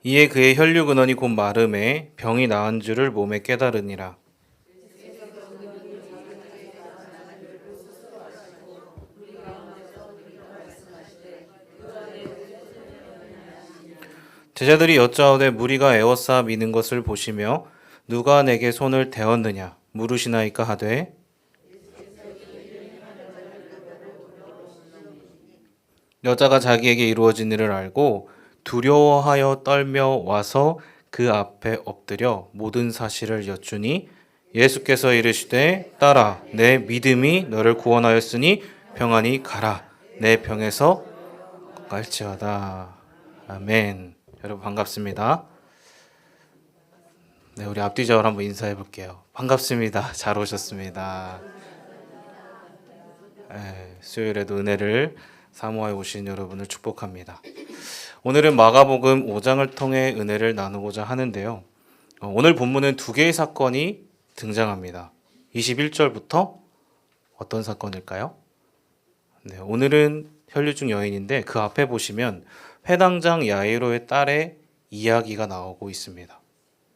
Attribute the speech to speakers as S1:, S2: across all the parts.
S1: 이에 그의 혈류 근원이 곧 마름에 병이 나은 줄을 몸에 깨달으니라. 제자들이 여짜오되 무리가 에워싸 미는 것을 보시며 누가 내게 손을 대었느냐 물으시나이까 하되 여자가 자기에게 이루어진 일을 알고 두려워하여 떨며 와서 그 앞에 엎드려 모든 사실을 여쭈니 예수께서 이르시되 딸아 내 믿음이 너를 구원하였으니 평안히 가라 내 병에서 갈지어다. 아멘. 여러분 반갑습니다. 네, 우리 앞뒤적으로 한번 인사해 볼게요. 반갑습니다. 잘 오셨습니다. 네, 수요일에도 은혜를 사모하여 오신 여러분을 축복합니다. 오늘은 마가복음 5장을 통해 은혜를 나누고자 하는데요. 오늘 본문은 두 개의 사건이 등장합니다. 21절부터 어떤 사건일까요? 네, 오늘은 혈류증 여인인데 그 앞에 보시면 회당장 야이로의 딸의 이야기가 나오고 있습니다.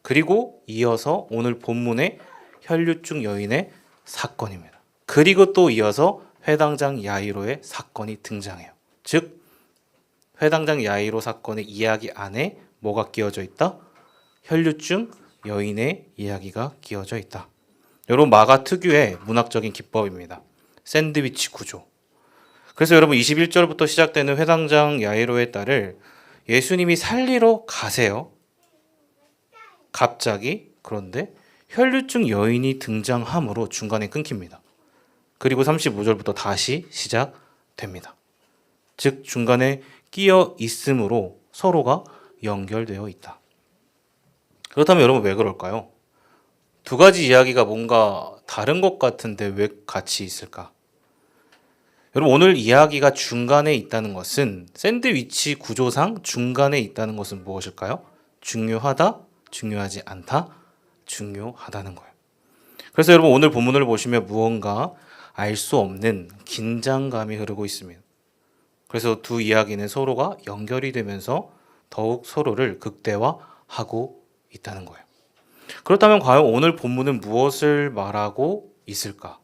S1: 그리고 이어서 오늘 본문의 혈류증 여인의 사건입니다. 그리고 또 이어서 회당장 야이로의 사건이 등장해요. 즉 회당장 야이로 사건의 이야기 안에 뭐가 끼어져 있다? 혈류증 여인의 이야기가 끼어져 있다. 여러분 마가 특유의 문학적인 기법입니다. 샌드위치 구조. 그래서 여러분 21절부터 시작되는 회당장 야이로의 딸을 예수님이 살리러 가세요. 갑자기. 그런데 혈류증 여인이 등장함으로 중간에 끊깁니다. 그리고 35절부터 다시 시작됩니다. 즉 중간에 끼어 있으므로 서로가 연결되어 있다. 그렇다면 여러분 왜 그럴까요? 두 가지 이야기가 뭔가 다른 것 같은데 왜 같이 있을까? 여러분 오늘 이야기가 중간에 있다는 것은 샌드위치 구조상 중간에 있다는 것은 무엇일까요? 중요하다? 중요하지 않다? 중요하다는 거예요. 그래서 여러분 오늘 본문을 보시면 무언가 알 수 없는 긴장감이 흐르고 있습니다. 그래서 두 이야기는 서로가 연결이 되면서 더욱 서로를 극대화하고 있다는 거예요. 그렇다면 과연 오늘 본문은 무엇을 말하고 있을까?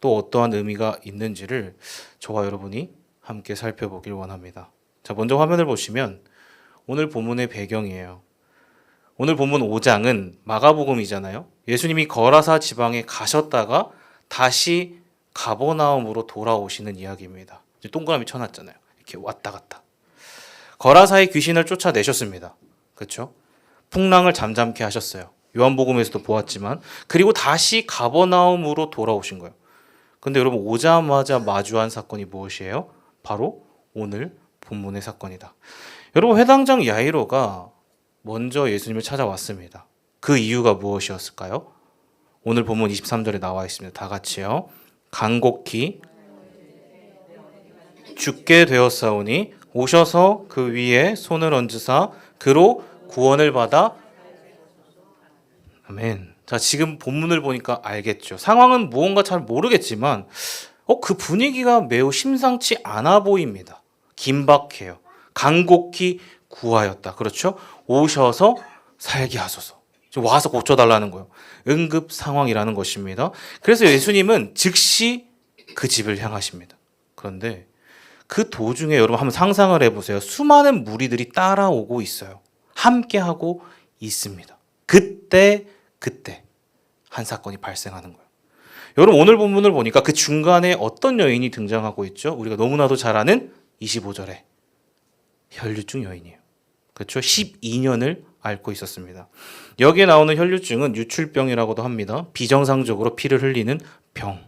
S1: 또 어떠한 의미가 있는지를 저와 여러분이 함께 살펴보길 원합니다. 자, 먼저 화면을 보시면 오늘 본문의 배경이에요. 오늘 본문 5장은 마가복음이잖아요. 예수님이 거라사 지방에 가셨다가 다시 가버나움으로 돌아오시는 이야기입니다. 동그라미 쳐놨잖아요. 이렇게 왔다 갔다. 거라사의 귀신을 쫓아내셨습니다. 그렇죠? 풍랑을 잠잠케 하셨어요. 요한복음에서도 보았지만 그리고 다시 가버나움으로 돌아오신 거예요. 근데 여러분 오자마자 마주한 사건이 무엇이에요? 바로 오늘 본문의 사건이다. 여러분 회당장 야이로가 먼저 예수님을 찾아왔습니다. 그 이유가 무엇이었을까요? 오늘 본문 23절에 나와 있습니다. 다 같이요. 간곡히 죽게 되었사오니 오셔서 그 위에 손을 얹으사 그로 구원을 받아. 아멘. 자, 지금 본문을 보니까 알겠죠. 상황은 무언가 잘 모르겠지만 그 분위기가 매우 심상치 않아 보입니다. 긴박해요. 간곡히 구하였다. 그렇죠? 오셔서 살게 하소서. 와서 고쳐달라는 거예요. 응급 상황이라는 것입니다. 그래서 예수님은 즉시 그 집을 향하십니다. 그런데 그 도중에 여러분 한번 상상을 해보세요. 수많은 무리들이 따라오고 있어요. 함께하고 있습니다. 그때 한 사건이 발생하는 거예요. 여러분 오늘 본문을 보니까 그 중간에 어떤 여인이 등장하고 있죠? 우리가 너무나도 잘 아는 25절에 혈류증 여인이에요. 그렇죠? 12년을 앓고 있었습니다. 여기에 나오는 혈류증은 유출병이라고도 합니다. 비정상적으로 피를 흘리는 병.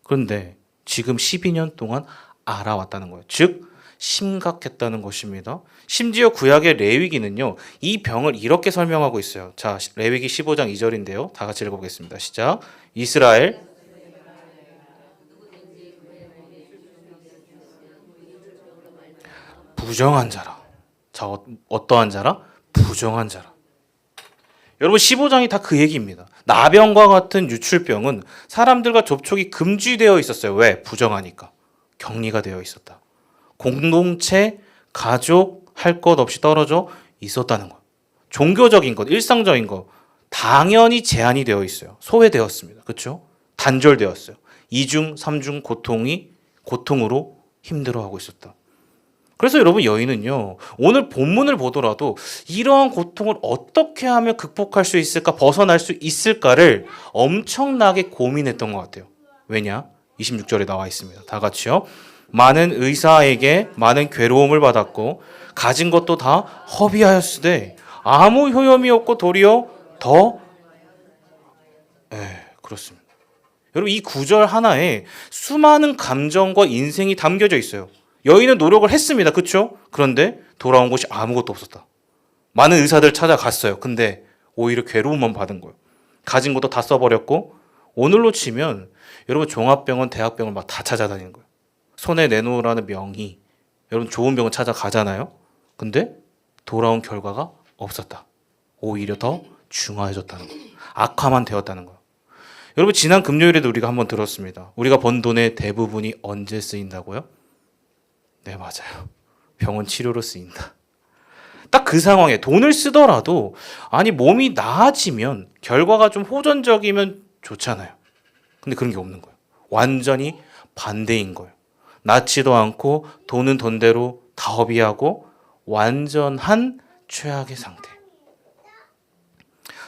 S1: 그런데 지금 12년 동안 알아왔다는 거예요. 즉 심각했다는 것입니다. 심지어 구약의 레위기는요, 이 병을 이렇게 설명하고 있어요. 자, 레위기 15장 2절인데요. 다 같이 읽어보겠습니다. 시작. 이스라엘 부정한 자라. 자, 어떠한 자라? 부정한 자라. 여러분 15장이 다 그 얘기입니다. 나병과 같은 유출병은 사람들과 접촉이 금지되어 있었어요. 왜? 부정하니까. 격리가 되어 있었다. 공동체, 가족 할 것 없이 떨어져 있었다는 거예요. 종교적인 것, 일상적인 것 당연히 제한이 되어 있어요. 소외되었습니다. 그렇죠? 단절되었어요. 이중, 삼중 고통으로 힘들어하고 있었다. 그래서 여러분 여인은요, 오늘 본문을 보더라도 이러한 고통을 어떻게 하면 극복할 수 있을까, 벗어날 수 있을까를 엄청나게 고민했던 것 같아요. 왜냐? 26절에 나와 있습니다. 다 같이요. 많은 의사에게 많은 괴로움을 받았고 가진 것도 다 허비하였으되 아무 효험이 없고 도리어 더 그렇습니다. 여러분 이 구절 하나에 수많은 감정과 인생이 담겨져 있어요. 여인은 노력을 했습니다. 그렇죠? 그런데 돌아온 것이 아무것도 없었다. 많은 의사들 찾아갔어요. 근데 오히려 괴로움만 받은 거예요. 가진 것도 다 써버렸고 오늘로 치면 여러분 종합병원, 대학병원 막 다 찾아다니는 거예요. 손에 내놓으라는 명의. 여러분 좋은 병원 찾아가잖아요. 근데 돌아온 결과가 없었다. 오히려 더 중화해졌다는 거예요. 악화만 되었다는 거예요. 여러분 지난 금요일에도 우리가 한번 들었습니다. 우리가 번 돈의 대부분이 언제 쓰인다고요? 네, 맞아요. 병원 치료로 쓰인다. 딱 그 상황에 돈을 쓰더라도 아니 몸이 나아지면 결과가 좀 호전적이면 좋잖아요. 근데 그런 게 없는 거예요. 완전히 반대인 거예요. 낫지도 않고 돈은 돈대로 다 허비하고 완전한 최악의 상태.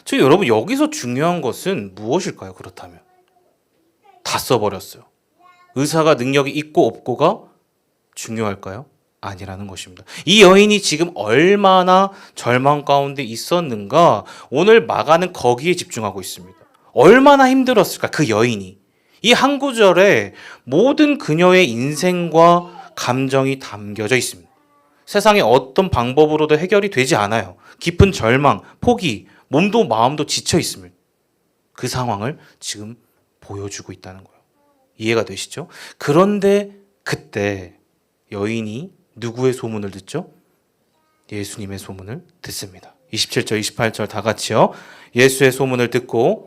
S1: 저 여러분 여기서 중요한 것은 무엇일까요? 그렇다면 다 써버렸어요. 의사가 능력이 있고 없고가 중요할까요? 아니라는 것입니다. 이 여인이 지금 얼마나 절망 가운데 있었는가 오늘 마가는 거기에 집중하고 있습니다. 얼마나 힘들었을까 그 여인이. 이 한 구절에 모든 그녀의 인생과 감정이 담겨져 있습니다. 세상에 어떤 방법으로도 해결이 되지 않아요. 깊은 절망, 포기, 몸도 마음도 지쳐 있습니다. 그 상황을 지금 보여주고 있다는 거예요. 이해가 되시죠? 그런데 그때 여인이 누구의 소문을 듣죠? 예수님의 소문을 듣습니다. 27절, 28절 다 같이요. 예수의 소문을 듣고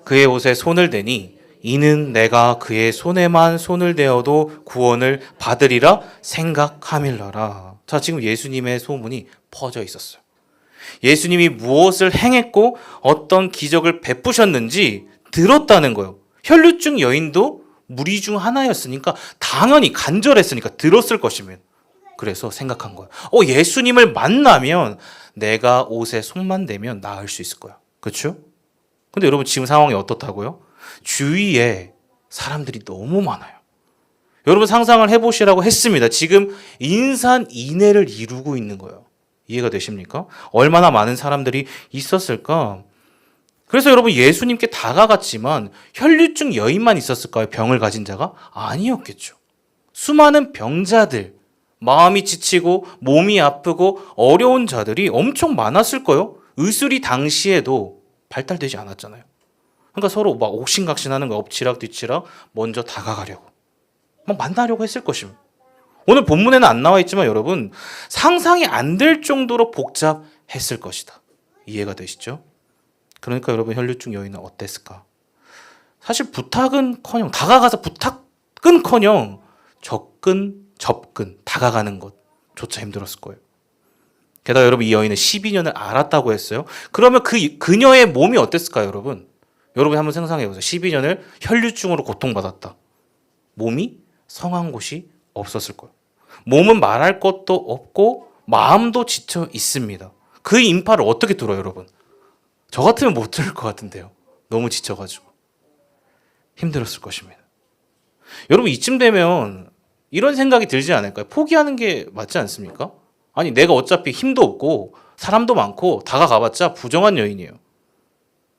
S1: 그의 옷에 손을 대니 이는 내가 그의 손에만 손을 대어도 구원을 받으리라 생각함일러라. 자, 지금 예수님의 소문이 퍼져 있었어요. 예수님이 무엇을 행했고 어떤 기적을 베푸셨는지 들었다는 거예요. 혈류증 여인도 무리 중 하나였으니까 당연히 간절했으니까 들었을 것이면 그래서 생각한 거예요. 예수님을 만나면 내가 옷에 손만 대면 나을 수 있을 거야. 그렇죠? 근데 여러분 지금 상황이 어떻다고요? 주위에 사람들이 너무 많아요. 여러분 상상을 해보시라고 했습니다. 지금 인산인해를 이루고 있는 거예요. 이해가 되십니까? 얼마나 많은 사람들이 있었을까? 그래서 여러분 예수님께 다가갔지만 혈류증 여인만 있었을까요? 병을 가진 자가? 아니었겠죠. 수많은 병자들, 마음이 지치고 몸이 아프고 어려운 자들이 엄청 많았을 거예요. 의술이 당시에도 발달되지 않았잖아요. 그러니까 서로 막 옥신각신하는 거 엎치락 뒤치락 먼저 다가가려고 막 만나려고 했을 것입니다. 오늘 본문에는 안 나와 있지만 여러분 상상이 안 될 정도로 복잡했을 것이다. 이해가 되시죠? 그러니까 여러분 혈류증 여인은 어땠을까? 사실 부탁은커녕 다가가서 부탁은커녕 접근 다가가는 것조차 힘들었을 거예요. 게다가 여러분 이 여인은 12년을 앓았다고 했어요. 그러면 그녀의 몸이 어땠을까요, 여러분? 여러분 한번 상상해 보세요. 12년을 혈류증으로 고통받았다. 몸이 성한 곳이 없었을 거예요. 몸은 말할 것도 없고 마음도 지쳐 있습니다. 그 인파를 어떻게 들어요, 여러분? 저 같으면 못 들을 것 같은데요. 너무 지쳐가지고. 힘들었을 것입니다. 여러분 이쯤 되면 이런 생각이 들지 않을까요? 포기하는 게 맞지 않습니까? 아니 내가 어차피 힘도 없고 사람도 많고 다가가봤자 부정한 여인이에요.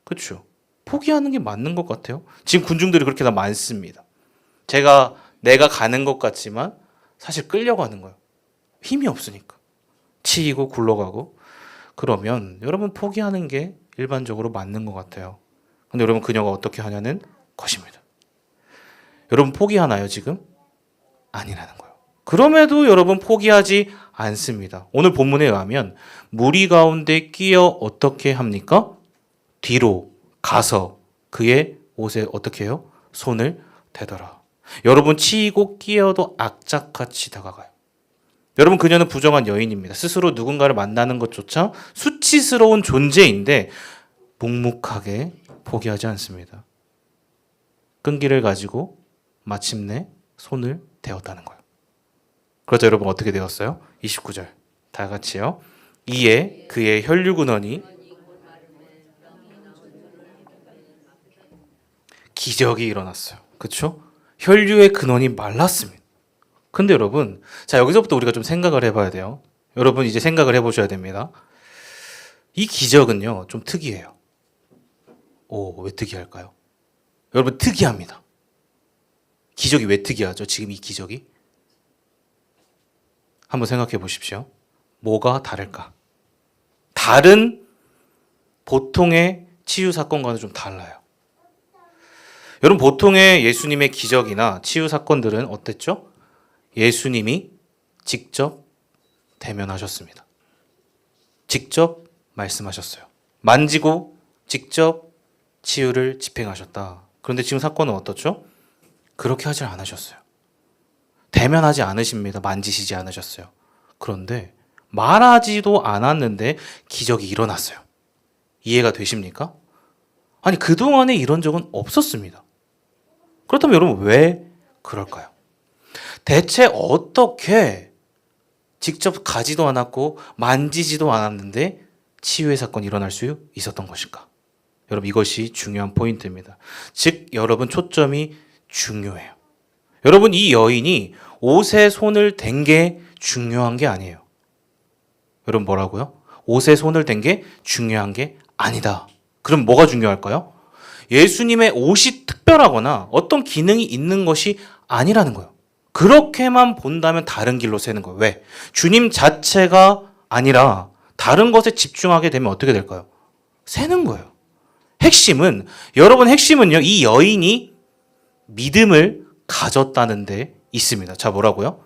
S1: 그렇죠? 포기하는 게 맞는 것 같아요. 지금 군중들이 그렇게 다 많습니다. 내가 가는 것 같지만 사실 끌려가는 거예요. 힘이 없으니까. 치이고 굴러가고. 그러면 여러분 포기하는 게 일반적으로 맞는 것 같아요. 근데 여러분 그녀가 어떻게 하냐는 것입니다. 여러분 포기하나요 지금? 아니라는 거예요. 그럼에도 여러분 포기하지 않습니다. 오늘 본문에 의하면 무리 가운데 끼어 어떻게 합니까? 뒤로 가서 그의 옷에 어떻게 해요? 손을 대더라. 여러분 치이고 끼어도 악착같이 다가가요. 여러분, 그녀는 부정한 여인입니다. 스스로 누군가를 만나는 것조차 수치스러운 존재인데 묵묵하게 포기하지 않습니다. 끈기를 가지고 마침내 손을 대었다는 거예요. 그렇죠, 여러분, 어떻게 되었어요? 29절 다 같이요. 이에 그의 혈류근원이 기적이 일어났어요. 그렇죠? 혈류의 근원이 말랐습니다. 근데 여러분, 자, 여기서부터 우리가 좀 생각을 해봐야 돼요. 여러분, 이제 생각을 해보셔야 됩니다. 이 기적은요, 좀 특이해요. 왜 특이할까요? 여러분, 특이합니다. 기적이 왜 특이하죠? 지금 이 기적이? 한번 생각해 보십시오. 뭐가 다를까? 다른 보통의 치유 사건과는 좀 달라요. 여러분, 보통의 예수님의 기적이나 치유 사건들은 어땠죠? 예수님이 직접 대면하셨습니다. 직접 말씀하셨어요. 만지고 직접 치유를 집행하셨다. 그런데 지금 사건은 어떻죠? 그렇게 하지 않으셨어요. 대면하지 않으십니다. 만지시지 않으셨어요. 그런데 말하지도 않았는데 기적이 일어났어요. 이해가 되십니까? 아니, 그동안에 이런 적은 없었습니다. 그렇다면 여러분, 왜 그럴까요? 대체 어떻게 직접 가지도 않았고 만지지도 않았는데 치유의 사건이 일어날 수 있었던 것일까? 여러분, 이것이 중요한 포인트입니다. 즉, 여러분, 초점이 중요해요. 여러분, 이 여인이 옷에 손을 댄 게 중요한 게 아니에요. 여러분, 뭐라고요? 옷에 손을 댄 게 중요한 게 아니다. 그럼 뭐가 중요할까요? 예수님의 옷이 특별하거나 어떤 기능이 있는 것이 아니라는 거예요. 그렇게만 본다면 다른 길로 새는 거예요. 왜? 주님 자체가 아니라 다른 것에 집중하게 되면 어떻게 될까요? 새는 거예요. 핵심은, 여러분, 핵심은요, 이 여인이 믿음을 가졌다는 데 있습니다. 자, 뭐라고요?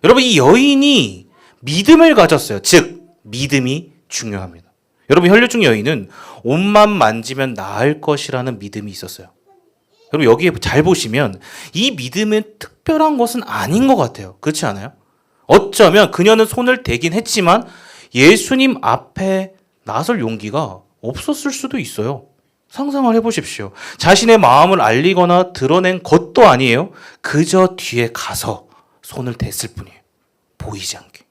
S1: 여러분, 이 여인이 믿음을 가졌어요. 즉, 믿음이 중요합니다. 여러분, 혈류증 여인은 옷만 만지면 나을 것이라는 믿음이 있었어요. 여러분, 여기에 잘 보시면 이 믿음은 특별한 것은 아닌 것 같아요. 그렇지 않아요? 어쩌면 그녀는 손을 대긴 했지만 예수님 앞에 나설 용기가 없었을 수도 있어요. 상상을 해보십시오. 자신의 마음을 알리거나 드러낸 것도 아니에요. 그저 뒤에 가서 손을 댔을 뿐이에요. 보이지 않게.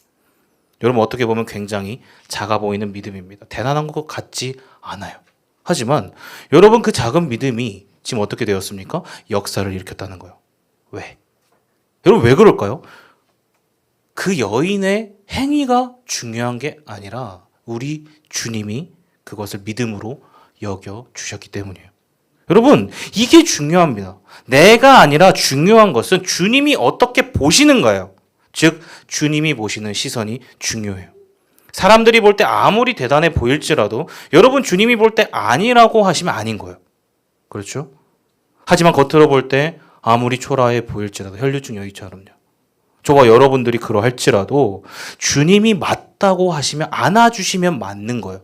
S1: 여러분, 어떻게 보면 굉장히 작아 보이는 믿음입니다. 대단한 것 같지 않아요. 하지만 여러분, 그 작은 믿음이 지금 어떻게 되었습니까? 역사를 일으켰다는 거예요. 왜? 여러분, 왜 그럴까요? 그 여인의 행위가 중요한 게 아니라 우리 주님이 그것을 믿음으로 여겨 주셨기 때문이에요. 여러분, 이게 중요합니다. 내가 아니라 중요한 것은 주님이 어떻게 보시는 거예요. 즉, 주님이 보시는 시선이 중요해요. 사람들이 볼 때 아무리 대단해 보일지라도 여러분, 주님이 볼 때 아니라고 하시면 아닌 거예요. 그렇죠? 하지만 겉으로 볼 때 아무리 초라해 보일지라도, 혈류증 여인처럼요. 저와 여러분들이 그러할지라도 주님이 맞다고 하시면, 안아주시면 맞는 거예요.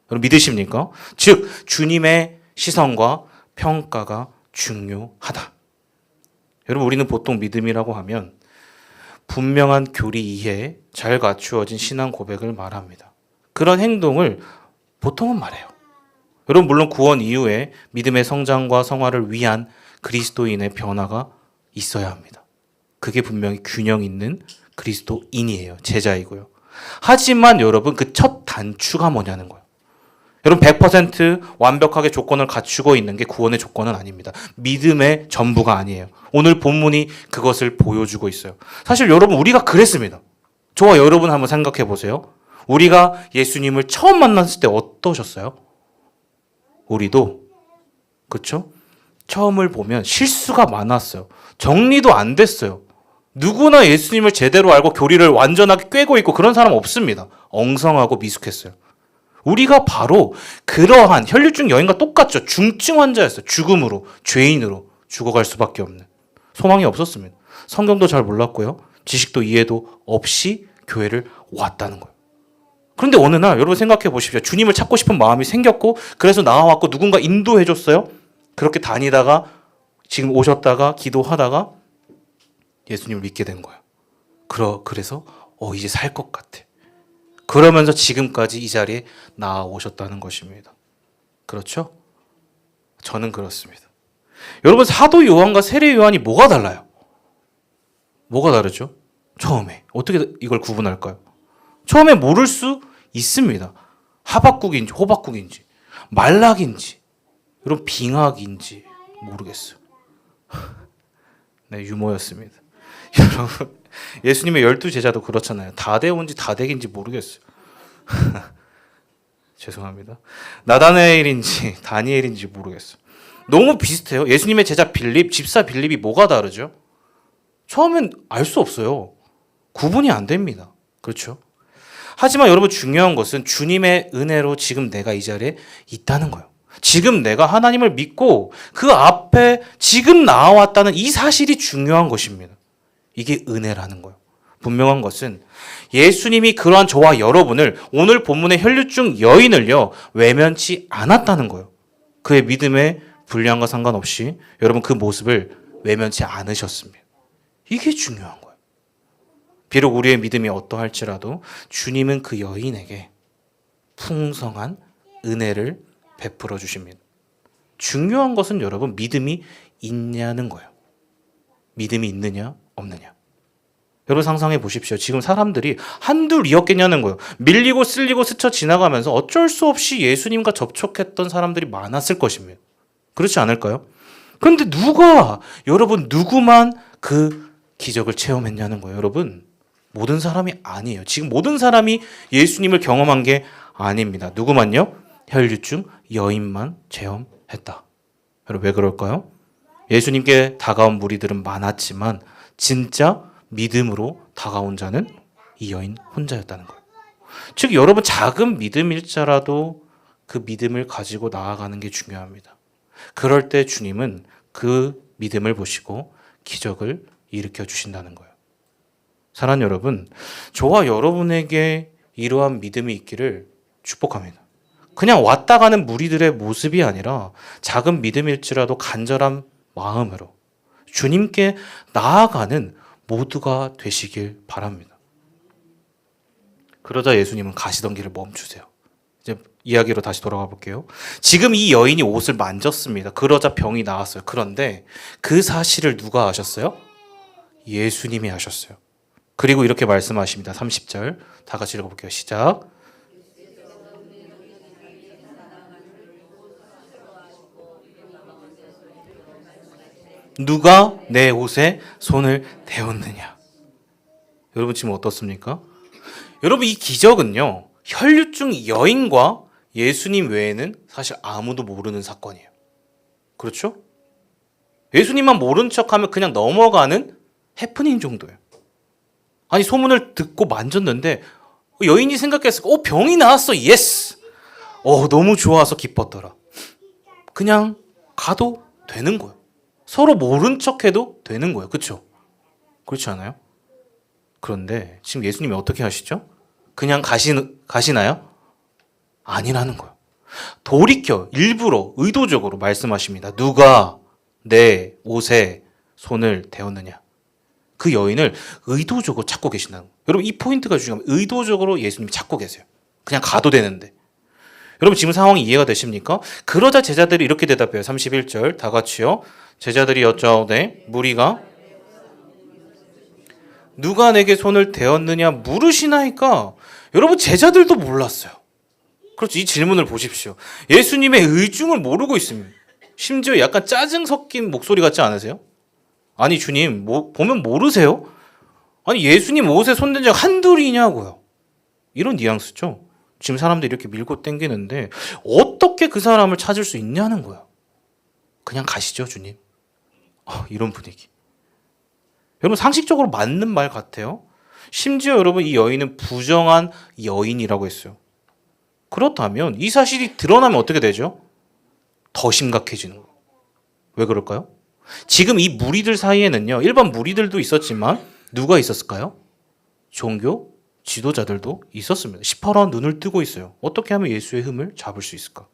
S1: 여러분, 믿으십니까? 즉, 주님의 시선과 평가가 중요하다. 여러분, 우리는 보통 믿음이라고 하면 분명한 교리 이해에 잘 갖추어진 신앙 고백을 말합니다. 그런 행동을 보통은 말해요. 여러분, 물론 구원 이후에 믿음의 성장과 성화를 위한 그리스도인의 변화가 있어야 합니다. 그게 분명히 균형 있는 그리스도인이에요. 제자이고요. 하지만 여러분, 그 첫 단추가 뭐냐는 거예요. 여러분, 100% 완벽하게 조건을 갖추고 있는 게 구원의 조건은 아닙니다. 믿음의 전부가 아니에요. 오늘 본문이 그것을 보여주고 있어요. 사실 여러분, 우리가 그랬습니다. 저와 여러분 한번 생각해 보세요. 우리가 예수님을 처음 만났을 때 어떠셨어요? 우리도, 그렇죠? 처음을 보면 실수가 많았어요. 정리도 안 됐어요. 누구나 예수님을 제대로 알고 교리를 완전하게 꿰고 있고 그런 사람 없습니다. 엉성하고 미숙했어요. 우리가 바로 그러한 혈류증 여인과 똑같죠. 중증 환자였어요. 죽음으로, 죄인으로 죽어갈 수밖에 없는. 소망이 없었습니다. 성경도 잘 몰랐고요. 지식도 이해도 없이 교회를 왔다는 거예요. 그런데 어느 날 여러분 생각해 보십시오. 주님을 찾고 싶은 마음이 생겼고 그래서 나와왔고 누군가 인도해 줬어요. 그렇게 다니다가 지금 오셨다가 기도하다가 예수님을 믿게 된 거예요. 그래서 이제 살 것 같아. 그러면서 지금까지 이 자리에 나아오셨다는 것입니다. 그렇죠? 저는 그렇습니다. 여러분, 사도 요한과 세례 요한이 뭐가 달라요? 뭐가 다르죠? 처음에 어떻게 이걸 구분할까요? 처음에 모를 수 있습니다. 하박국인지 호박국인지 말락인지 이런 빙하기인지 모르겠어요. 네, 유머였습니다. 여러분, 예수님의 12제자도 그렇잖아요. 다대온지 다대기인지 모르겠어요. 죄송합니다. 나다나엘인지 다니엘인지 모르겠어요. 너무 비슷해요. 예수님의 제자 빌립, 집사 빌립이 뭐가 다르죠? 처음엔 알 수 없어요. 구분이 안 됩니다. 그렇죠? 하지만 여러분, 중요한 것은 주님의 은혜로 지금 내가 이 자리에 있다는 거예요. 지금 내가 하나님을 믿고 그 앞에 지금 나와왔다는 이 사실이 중요한 것입니다. 이게 은혜라는 거예요. 분명한 것은 예수님이 그러한 저와 여러분을, 오늘 본문의 혈류증 여인을요, 외면치 않았다는 거예요. 그의 믿음의 분량과 상관없이 여러분 그 모습을 외면치 않으셨습니다. 이게 중요한 거예요. 비록 우리의 믿음이 어떠할지라도 주님은 그 여인에게 풍성한 은혜를 베풀어 주십니다. 중요한 것은 여러분, 믿음이 있냐는 거예요. 믿음이 있느냐 없느냐. 여러분, 상상해 보십시오. 지금 사람들이 한둘이었겠냐는 거예요. 밀리고 쓸리고 스쳐 지나가면서 어쩔 수 없이 예수님과 접촉했던 사람들이 많았을 것입니다. 그렇지 않을까요? 그런데 여러분, 누구만 그 기적을 체험했냐는 거예요. 여러분, 모든 사람이 아니에요. 지금 모든 사람이 예수님을 경험한 게 아닙니다. 누구만요? 혈류증 여인만 체험했다. 여러분, 왜 그럴까요? 예수님께 다가온 무리들은 많았지만 진짜 믿음으로 다가온 자는 이 여인 혼자였다는 거예요. 즉, 여러분, 작은 믿음일자라도 그 믿음을 가지고 나아가는 게 중요합니다. 그럴 때 주님은 그 믿음을 보시고 기적을 일으켜 주신다는 거예요. 사랑하는 여러분, 저와 여러분에게 이러한 믿음이 있기를 축복합니다. 그냥 왔다 가는 무리들의 모습이 아니라 작은 믿음일지라도 간절한 마음으로 주님께 나아가는 모두가 되시길 바랍니다. 그러자 예수님은 가시던 길을 멈추세요. 이제 이야기로 다시 돌아가 볼게요. 지금 이 여인이 옷을 만졌습니다. 그러자 병이 나았어요. 그런데 그 사실을 누가 아셨어요? 예수님이 아셨어요. 그리고 이렇게 말씀하십니다. 30절 다 같이 읽어볼게요. 시작. 누가 내 옷에 손을 대었느냐. 여러분, 지금 어떻습니까? 여러분, 이 기적은요, 혈류증 여인과 예수님 외에는 사실 아무도 모르는 사건이에요. 그렇죠? 예수님만 모른 척하면 그냥 넘어가는 해프닝 정도예요. 아니, 소문을 듣고 만졌는데 여인이 생각했을 거, 병이 나았어. 예스. 너무 좋아서 기뻤더라. 그냥 가도 되는 거예요. 서로 모른 척해도 되는 거예요. 그렇죠? 그렇지 않아요? 그런데 지금 예수님이 어떻게 하시죠? 그냥 가시나요? 아니라는 거예요. 돌이켜 일부러 의도적으로 말씀하십니다. 누가 내 옷에 손을 대었느냐. 그 여인을 의도적으로 찾고 계신다는 거예요. 여러분, 이 포인트가 중요합니다. 의도적으로 예수님이 찾고 계세요. 그냥 가도 되는데. 여러분, 지금 상황이 이해가 되십니까? 그러자 제자들이 이렇게 대답해요. 31절 다 같이요. 제자들이 여짜오되 무리가 누가 내게 손을 대었느냐 물으시나이까. 여러분, 제자들도 몰랐어요. 그렇죠. 이 질문을 보십시오. 예수님의 의중을 모르고 있습니다. 심지어 약간 짜증 섞인 목소리 같지 않으세요? 아니, 주님, 보면 모르세요? 아니, 예수님 옷에 손댄 적 한둘이냐고요. 이런 뉘앙스죠. 지금 사람들이 이렇게 밀고 땡기는데 어떻게 그 사람을 찾을 수 있냐는 거예요. 그냥 가시죠, 주님. 이런 분위기. 여러분, 상식적으로 맞는 말 같아요. 심지어 여러분, 이 여인은 부정한 여인이라고 했어요. 그렇다면 이 사실이 드러나면 어떻게 되죠? 더 심각해지는 거예요. 왜 그럴까요? 지금 이 무리들 사이에는요, 일반 무리들도 있었지만 누가 있었을까요? 종교 지도자들도 있었습니다. 시퍼런 눈을 뜨고 있어요. 어떻게 하면 예수의 흠을 잡을 수 있을까?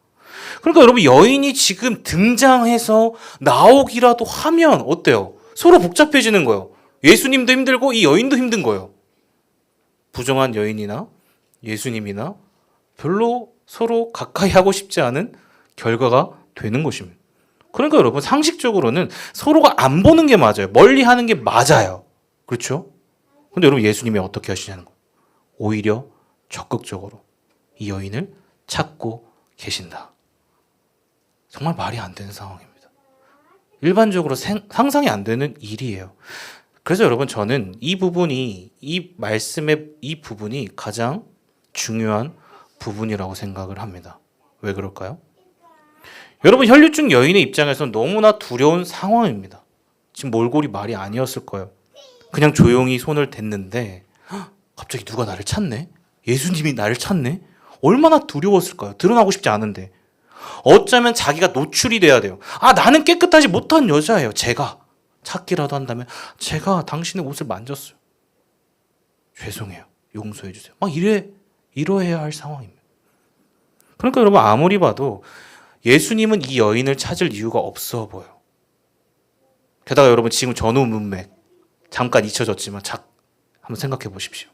S1: 그러니까 여러분, 여인이 지금 등장해서 나오기라도 하면 어때요? 서로 복잡해지는 거예요. 예수님도 힘들고 이 여인도 힘든 거예요. 부정한 여인이나 예수님이나 별로 서로 가까이 하고 싶지 않은 결과가 되는 것입니다. 그러니까 여러분 상식적으로는 서로가 안 보는 게 맞아요. 멀리 하는 게 맞아요. 그렇죠? 근데 여러분 예수님이 어떻게 하시냐는 거예요. 오히려 적극적으로 이 여인을 찾고 계신다. 정말 말이 안 되는 상황입니다. 일반적으로 상상이 안 되는 일이에요. 그래서 여러분 저는 이 말씀의 이 부분이 가장 중요한 부분이라고 생각을 합니다. 왜 그럴까요? 여러분 혈류증 여인의 입장에서는 너무나 두려운 상황입니다. 지금 몰골이 말이 아니었을 거예요. 그냥 조용히 손을 댔는데 갑자기 누가 나를 찾네? 예수님이 나를 찾네? 얼마나 두려웠을까요? 드러나고 싶지 않은데. 어쩌면 자기가 노출이 돼야 돼요. 나는 깨끗하지 못한 여자예요. 제가 찾기라도 한다면 제가 당신의 옷을 만졌어요. 죄송해요. 용서해 주세요. 이러해야 할 상황입니다. 그러니까 여러분 아무리 봐도 예수님은 이 여인을 찾을 이유가 없어 보여. 게다가 여러분 지금 전후 문맥 잠깐 잊혀졌지만 한번 생각해 보십시오.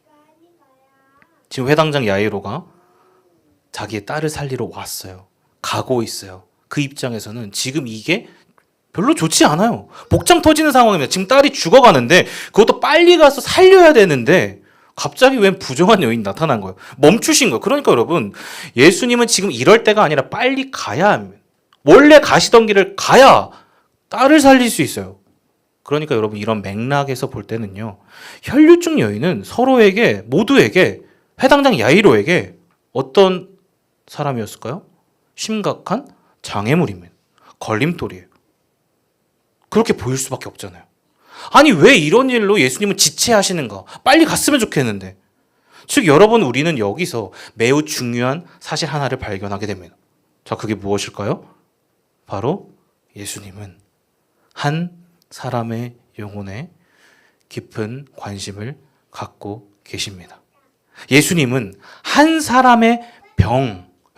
S1: 지금 회당장 야이로가 자기의 딸을 살리러 왔어요. 가고 있어요. 그 입장에서는 지금 이게 별로 좋지 않아요. 복장 터지는 상황입니다. 지금 딸이 죽어가는데 그것도 빨리 가서 살려야 되는데 갑자기 웬 부정한 여인이 나타난 거예요. 멈추신 거예요. 그러니까 여러분 예수님은 지금 이럴 때가 아니라 빨리 가야 합니다. 원래 가시던 길을 가야 딸을 살릴 수 있어요. 그러니까 여러분 이런 맥락에서 볼 때는요. 혈류증 여인은 모두에게 회당장 야이로에게 어떤 사람이었을까요? 심각한 장애물입니다. 걸림돌이에요. 그렇게 보일 수밖에 없잖아요. 아니 왜 이런 일로 예수님은 지체하시는가? 빨리 갔으면 좋겠는데. 즉 여러분 우리는 여기서 매우 중요한 사실 하나를 발견하게 됩니다. 자, 그게 무엇일까요? 바로 예수님은 한 사람의 영혼에 깊은 관심을 갖고 계십니다. 예수님은 한 사람의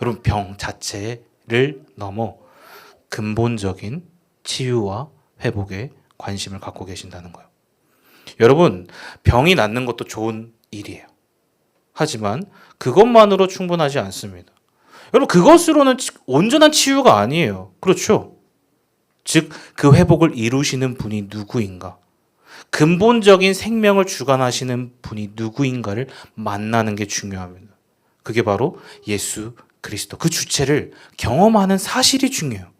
S1: 여러분 병 자체를 넘어 근본적인 치유와 회복에 관심을 갖고 계신다는 거예요. 여러분 병이 낫는 것도 좋은 일이에요. 하지만 그것만으로 충분하지 않습니다. 여러분 그것으로는 온전한 치유가 아니에요. 그렇죠? 즉 그 회복을 이루시는 분이 누구인가? 근본적인 생명을 주관하시는 분이 누구인가를 만나는 게 중요합니다. 그게 바로 예수 그리스도. 그 주체를 경험하는 사실이 중요해요.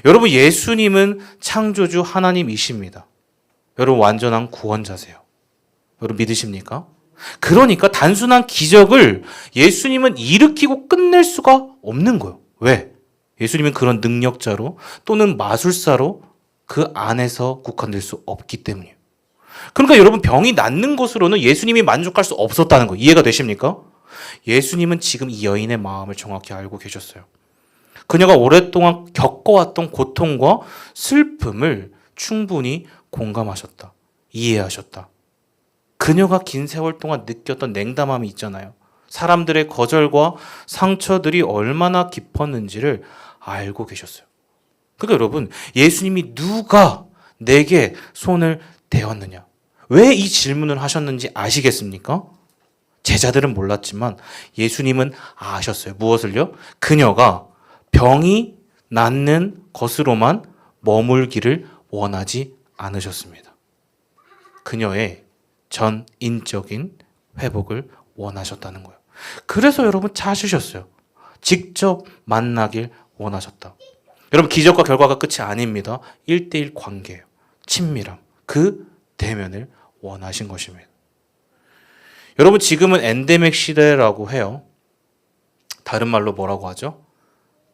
S1: 여러분 예수님은 창조주 하나님이십니다. 여러분 완전한 구원자세요. 여러분 믿으십니까? 그러니까 단순한 기적을 예수님은 일으키고 끝낼 수가 없는 거예요. 왜? 예수님은 그런 능력자로 또는 마술사로 그 안에서 국한될 수 없기 때문이에요. 그러니까 여러분 병이 낫는 것으로는 예수님이 만족할 수 없었다는 거 이해가 되십니까? 예수님은 지금 이 여인의 마음을 정확히 알고 계셨어요. 그녀가 오랫동안 겪어왔던 고통과 슬픔을 충분히 공감하셨다. 이해하셨다. 그녀가 긴 세월 동안 느꼈던 냉담함이 있잖아요. 사람들의 거절과 상처들이 얼마나 깊었는지를 알고 계셨어요. 그러니까 여러분 예수님이 누가 내게 손을 대었느냐? 왜 이 질문을 하셨는지 아시겠습니까? 제자들은 몰랐지만 예수님은 아셨어요. 무엇을요? 그녀가 병이 낫는 것으로만 머물기를 원하지 않으셨습니다. 그녀의 전인적인 회복을 원하셨다는 거예요. 그래서 여러분 찾으셨어요. 직접 만나길 원하셨다. 여러분 기적과 결과가 끝이 아닙니다. 1대1 관계예요. 친밀함. 그 대면을 원하신 것입니다. 여러분 지금은 엔데믹 시대라고 해요. 다른 말로 뭐라고 하죠?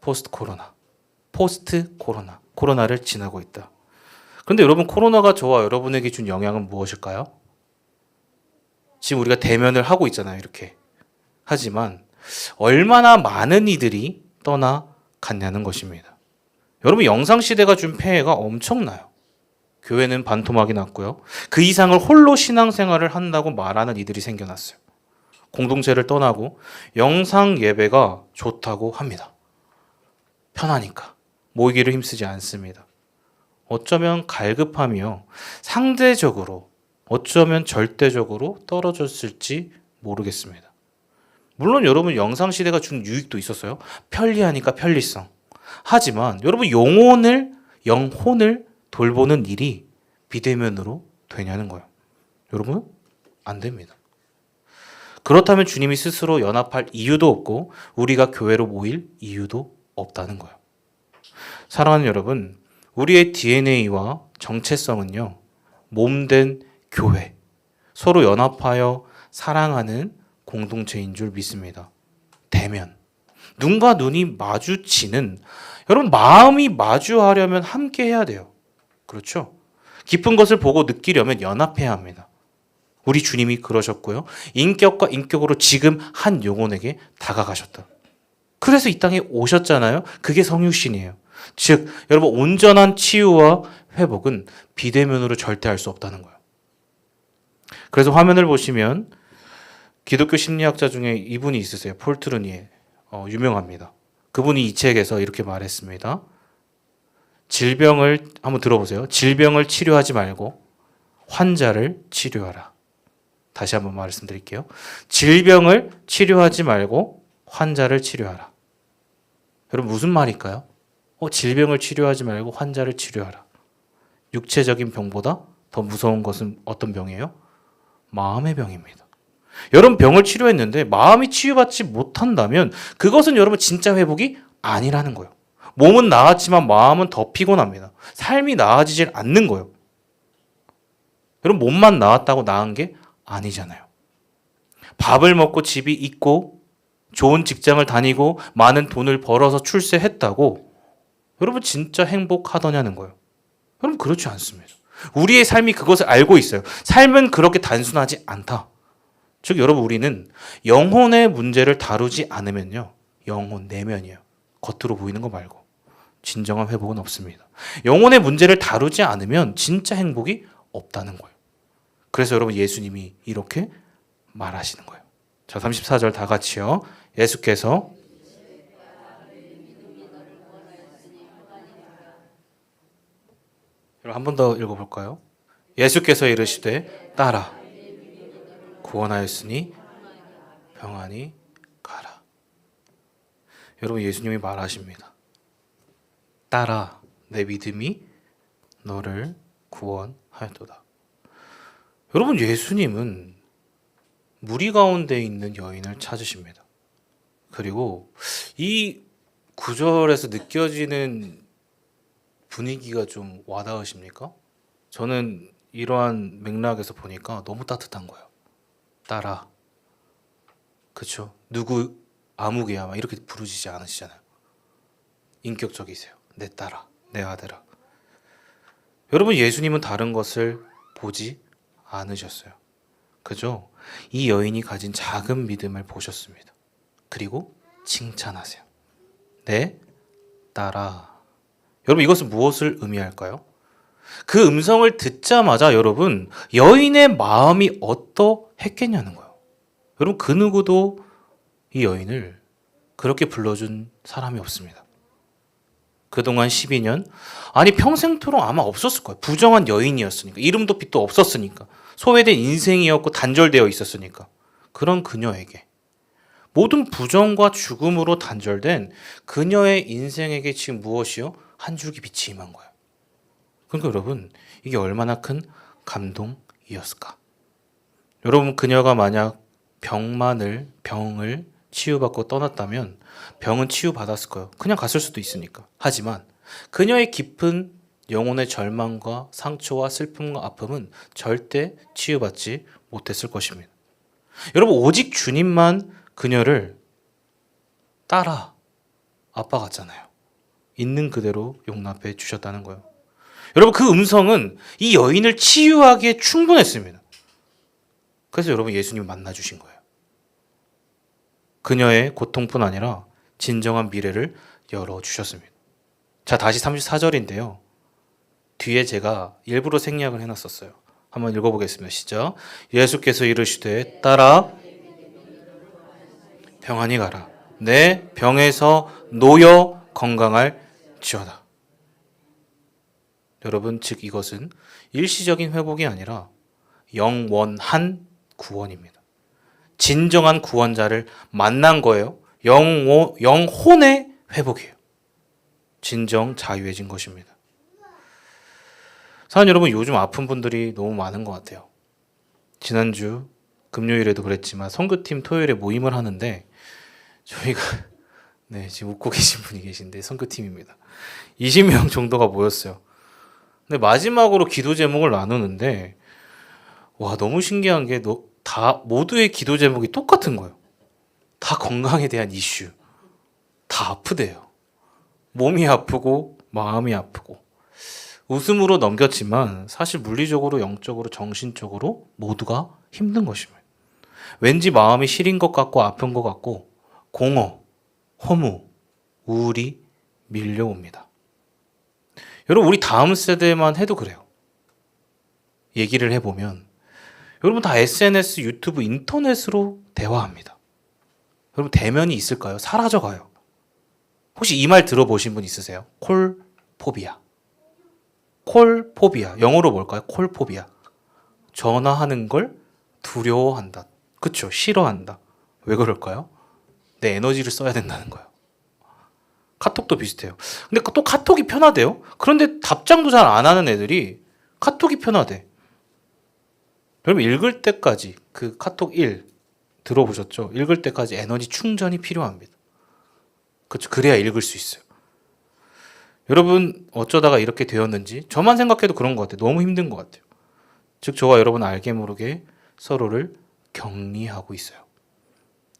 S1: 포스트 코로나. 코로나를 지나고 있다. 그런데 여러분 코로나가 저와 여러분에게 준 영향은 무엇일까요? 지금 우리가 대면을 하고 있잖아요. 이렇게. 하지만 얼마나 많은 이들이 떠나갔냐는 것입니다. 여러분 영상시대가 준 폐해가 엄청나요. 교회는 반토막이 났고요. 그 이상을 홀로 신앙생활을 한다고 말하는 이들이 생겨났어요. 공동체를 떠나고 영상 예배가 좋다고 합니다. 편하니까 모이기를 힘쓰지 않습니다. 어쩌면 갈급하며 상대적으로 어쩌면 절대적으로 떨어졌을지 모르겠습니다. 물론 여러분 영상시대가 준 유익도 있었어요. 편리하니까 편리성. 하지만 여러분 영혼을 돌보는 일이 비대면으로 되냐는 거예요. 여러분 안 됩니다. 그렇다면 주님이 스스로 연합할 이유도 없고 우리가 교회로 모일 이유도 없다는 거예요. 사랑하는 여러분, 우리의 DNA와 정체성은요, 몸된 교회, 서로 연합하여 사랑하는 공동체인 줄 믿습니다. 대면. 눈과 눈이 마주치는, 여러분, 마음이 마주하려면 함께 해야 돼요. 그렇죠? 깊은 것을 보고 느끼려면 연합해야 합니다. 우리 주님이 그러셨고요. 인격과 인격으로 지금 한 영혼에게 다가가셨다. 그래서 이 땅에 오셨잖아요. 그게 성육신이에요. 즉, 여러분, 온전한 치유와 회복은 비대면으로 절대 할 수 없다는 거예요. 그래서 화면을 보시면 기독교 심리학자 중에 이분이 있으세요. 폴 트루니에. 유명합니다. 그분이 이 책에서 이렇게 말했습니다. 질병을 한번 들어보세요. 질병을 치료하지 말고 환자를 치료하라. 다시 한번 말씀드릴게요. 질병을 치료하지 말고 환자를 치료하라. 여러분 무슨 말일까요? 질병을 치료하지 말고 환자를 치료하라. 육체적인 병보다 더 무서운 것은 어떤 병이에요? 마음의 병입니다. 여러분 병을 치료했는데 마음이 치유받지 못한다면 그것은 여러분 진짜 회복이 아니라는 거예요. 몸은 나았지만 마음은 더 피곤합니다. 삶이 나아지질 않는 거예요. 여러분 몸만 나았다고 나은 게 아니잖아요. 밥을 먹고 집이 있고 좋은 직장을 다니고 많은 돈을 벌어서 출세했다고 여러분 진짜 행복하더냐는 거예요. 여러분 그렇지 않습니다. 우리의 삶이 그것을 알고 있어요. 삶은 그렇게 단순하지 않다. 즉 여러분 우리는 영혼의 문제를 다루지 않으면요. 영혼 내면이에요. 겉으로 보이는 거 말고. 진정한 회복은 없습니다. 영혼의 문제를 다루지 않으면 진짜 행복이 없다는 거예요. 그래서 여러분 예수님이 이렇게 말하시는 거예요. 자, 34절 다 같이요. 예수께서 여러분 한 번 더 읽어볼까요? 예수께서 이르시되 따라 구원하였으니 평안히 가라. 여러분 예수님이 말하십니다. 따라 내 믿음이 너를 구원하였도다. 여러분 예수님은 무리 가운데 있는 여인을 찾으십니다. 그리고 이 구절에서 느껴지는 분위기가 좀 와닿으십니까? 저는 이러한 맥락에서 보니까 너무 따뜻한 거예요. 따라. 그쵸? 누구 아무개야 막 이렇게 부르시지 않으시잖아요. 인격적이세요. 내 딸아, 내 아들아. 여러분 예수님은 다른 것을 보지 않으셨어요. 그죠? 이 여인이 가진 작은 믿음을 보셨습니다. 그리고 칭찬하세요. 내 딸아. 여러분 이것은 무엇을 의미할까요? 그 음성을 듣자마자 여러분 여인의 마음이 어떠했겠냐는 거예요. 여러분 그 누구도 이 여인을 그렇게 불러준 사람이 없습니다. 그동안 12년 아니 평생토록 아마 없었을 거예요. 부정한 여인이었으니까 이름도 빛도 없었으니까 소외된 인생이었고 단절되어 있었으니까 그런 그녀에게 모든 부정과 죽음으로 단절된 그녀의 인생에게 지금 무엇이요? 한 줄기 빛이 임한 거예요. 그러니까 여러분 이게 얼마나 큰 감동이었을까? 여러분 그녀가 만약 병을 치유받고 떠났다면 병은 치유받았을 거예요. 그냥 갔을 수도 있으니까. 하지만 그녀의 깊은 영혼의 절망과 상처와 슬픔과 아픔은 절대 치유받지 못했을 것입니다. 여러분 오직 주님만 그녀를 따라 아빠 같잖아요. 있는 그대로 용납해 주셨다는 거예요. 여러분 그 음성은 이 여인을 치유하기에 충분했습니다. 그래서 여러분 예수님을 만나 주신 거예요. 그녀의 고통뿐 아니라 진정한 미래를 열어주셨습니다. 자, 다시 34절인데요. 뒤에 제가 일부러 생략을 해놨었어요. 한번 읽어보겠습니다. 시작. 예수께서 이르시되 따라 평안히 가라. 내 병에서 놓여 건강할 지어다. 여러분, 즉 이것은 일시적인 회복이 아니라 영원한 구원입니다. 진정한 구원자를 만난 거예요. 영혼의 회복이에요. 진정 자유해진 것입니다. 사랑하는 여러분, 요즘 아픈 분들이 너무 많은 것 같아요. 지난주 금요일에도 그랬지만 선교팀 토요일에 모임을 하는데 저희가 네, 지금 웃고 계신 분이 계신데 선교팀입니다. 20명 정도가 모였어요. 근데 마지막으로 기도 제목을 나누는데 와, 너무 신기한 게 다 모두의 기도 제목이 똑같은 거예요. 다 건강에 대한 이슈. 다 아프대요. 몸이 아프고 마음이 아프고. 웃음으로 넘겼지만 사실 물리적으로, 영적으로, 정신적으로 모두가 힘든 것입니다. 왠지 마음이 시린 것 같고 아픈 것 같고 공허, 허무, 우울이 밀려옵니다. 여러분, 우리 다음 세대만 해도 그래요. 얘기를 해보면 여러분 다 SNS, 유튜브, 인터넷으로 대화합니다. 여러분 대면이 있을까요? 사라져가요. 혹시 이 말 들어보신 분 있으세요? 콜포비아. 콜포비아. 영어로 뭘까요? 콜포비아. 전화하는 걸 두려워한다. 그쵸? 싫어한다. 왜 그럴까요? 내 에너지를 써야 된다는 거예요. 카톡도 비슷해요. 근데 또 카톡이 편하대요. 그런데 답장도 잘 안 하는 애들이 카톡이 편하대. 여러분 읽을 때까지 그 카톡 1 들어보셨죠? 읽을 때까지 에너지 충전이 필요합니다. 그렇죠? 그래야 읽을 수 있어요. 여러분 어쩌다가 이렇게 되었는지 저만 생각해도 그런 것 같아요. 너무 힘든 것 같아요. 즉 저와 여러분 알게 모르게 서로를 격리하고 있어요.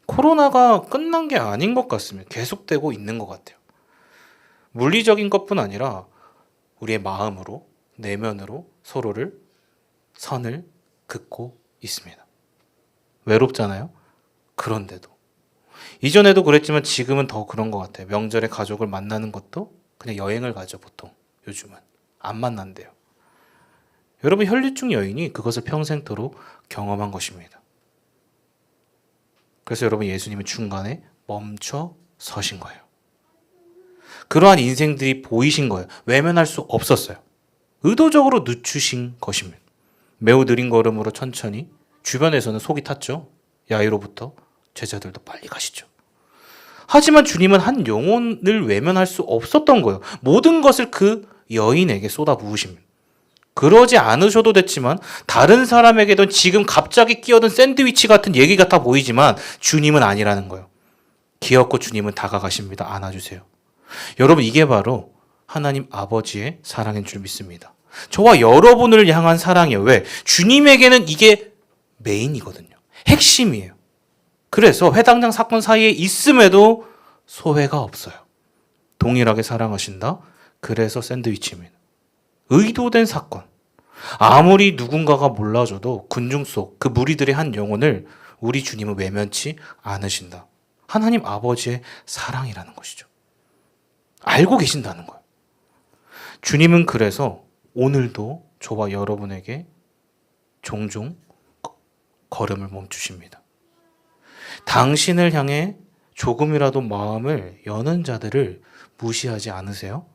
S1: 코로나가 끝난 게 아닌 것 같습니다. 계속되고 있는 것 같아요. 물리적인 것뿐 아니라 우리의 마음으로, 내면으로 서로를 선을 긋고 있습니다. 외롭잖아요. 그런데도 이전에도 그랬지만 지금은 더 그런 것 같아요. 명절에 가족을 만나는 것도 그냥 여행을 가죠. 보통 요즘은 안 만난대요. 여러분 혈류증 여인이 그것을 평생토록 경험한 것입니다. 그래서 여러분 예수님은 중간에 멈춰 서신 거예요. 그러한 인생들이 보이신 거예요. 외면할 수 없었어요. 의도적으로 늦추신 것입니다. 매우 느린 걸음으로 천천히. 주변에서는 속이 탔죠. 야이로부터 제자들도 빨리 가시죠. 하지만 주님은 한 영혼을 외면할 수 없었던 거예요. 모든 것을 그 여인에게 쏟아부으십니다. 그러지 않으셔도 됐지만 다른 사람에게도 지금 갑자기 끼어든 샌드위치 같은 얘기 같아 보이지만 주님은 아니라는 거예요. 기어코 주님은 다가가십니다. 안아주세요. 여러분 이게 바로 하나님 아버지의 사랑인 줄 믿습니다. 저와 여러분을 향한 사랑이에요. 왜? 주님에게는 이게 메인이거든요. 핵심이에요. 그래서 회당장 사건 사이에 있음에도 소회가 없어요. 동일하게 사랑하신다. 그래서 샌드위치입니다. 의도된 사건. 아무리 누군가가 몰라줘도 군중 속 그 무리들의 한 영혼을 우리 주님은 외면치 않으신다. 하나님 아버지의 사랑이라는 것이죠. 알고 계신다는 거예요. 주님은 그래서 오늘도 저와 여러분에게 종종 걸음을 멈추십니다. 당신을 향해 조금이라도 마음을 여는 자들을 무시하지 않으세요?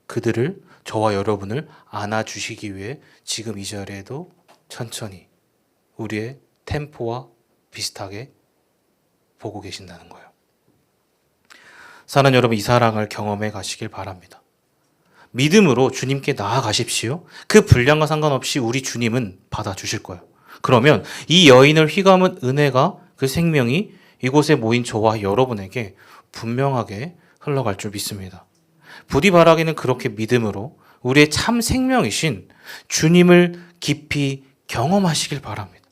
S1: 그들을 저와 여러분을 안아주시기 위해 지금 이 자리에도 천천히 우리의 템포와 비슷하게 보고 계신다는 거예요. 사랑하는 여러분, 이 사랑을 경험해 가시길 바랍니다. 믿음으로 주님께 나아가십시오. 그 분량과 상관없이 우리 주님은 받아주실 거예요. 그러면 이 여인을 휘감은 은혜가 그 생명이 이곳에 모인 저와 여러분에게 분명하게 흘러갈 줄 믿습니다. 부디 바라기는 그렇게 믿음으로 우리의 참 생명이신 주님을 깊이 경험하시길 바랍니다.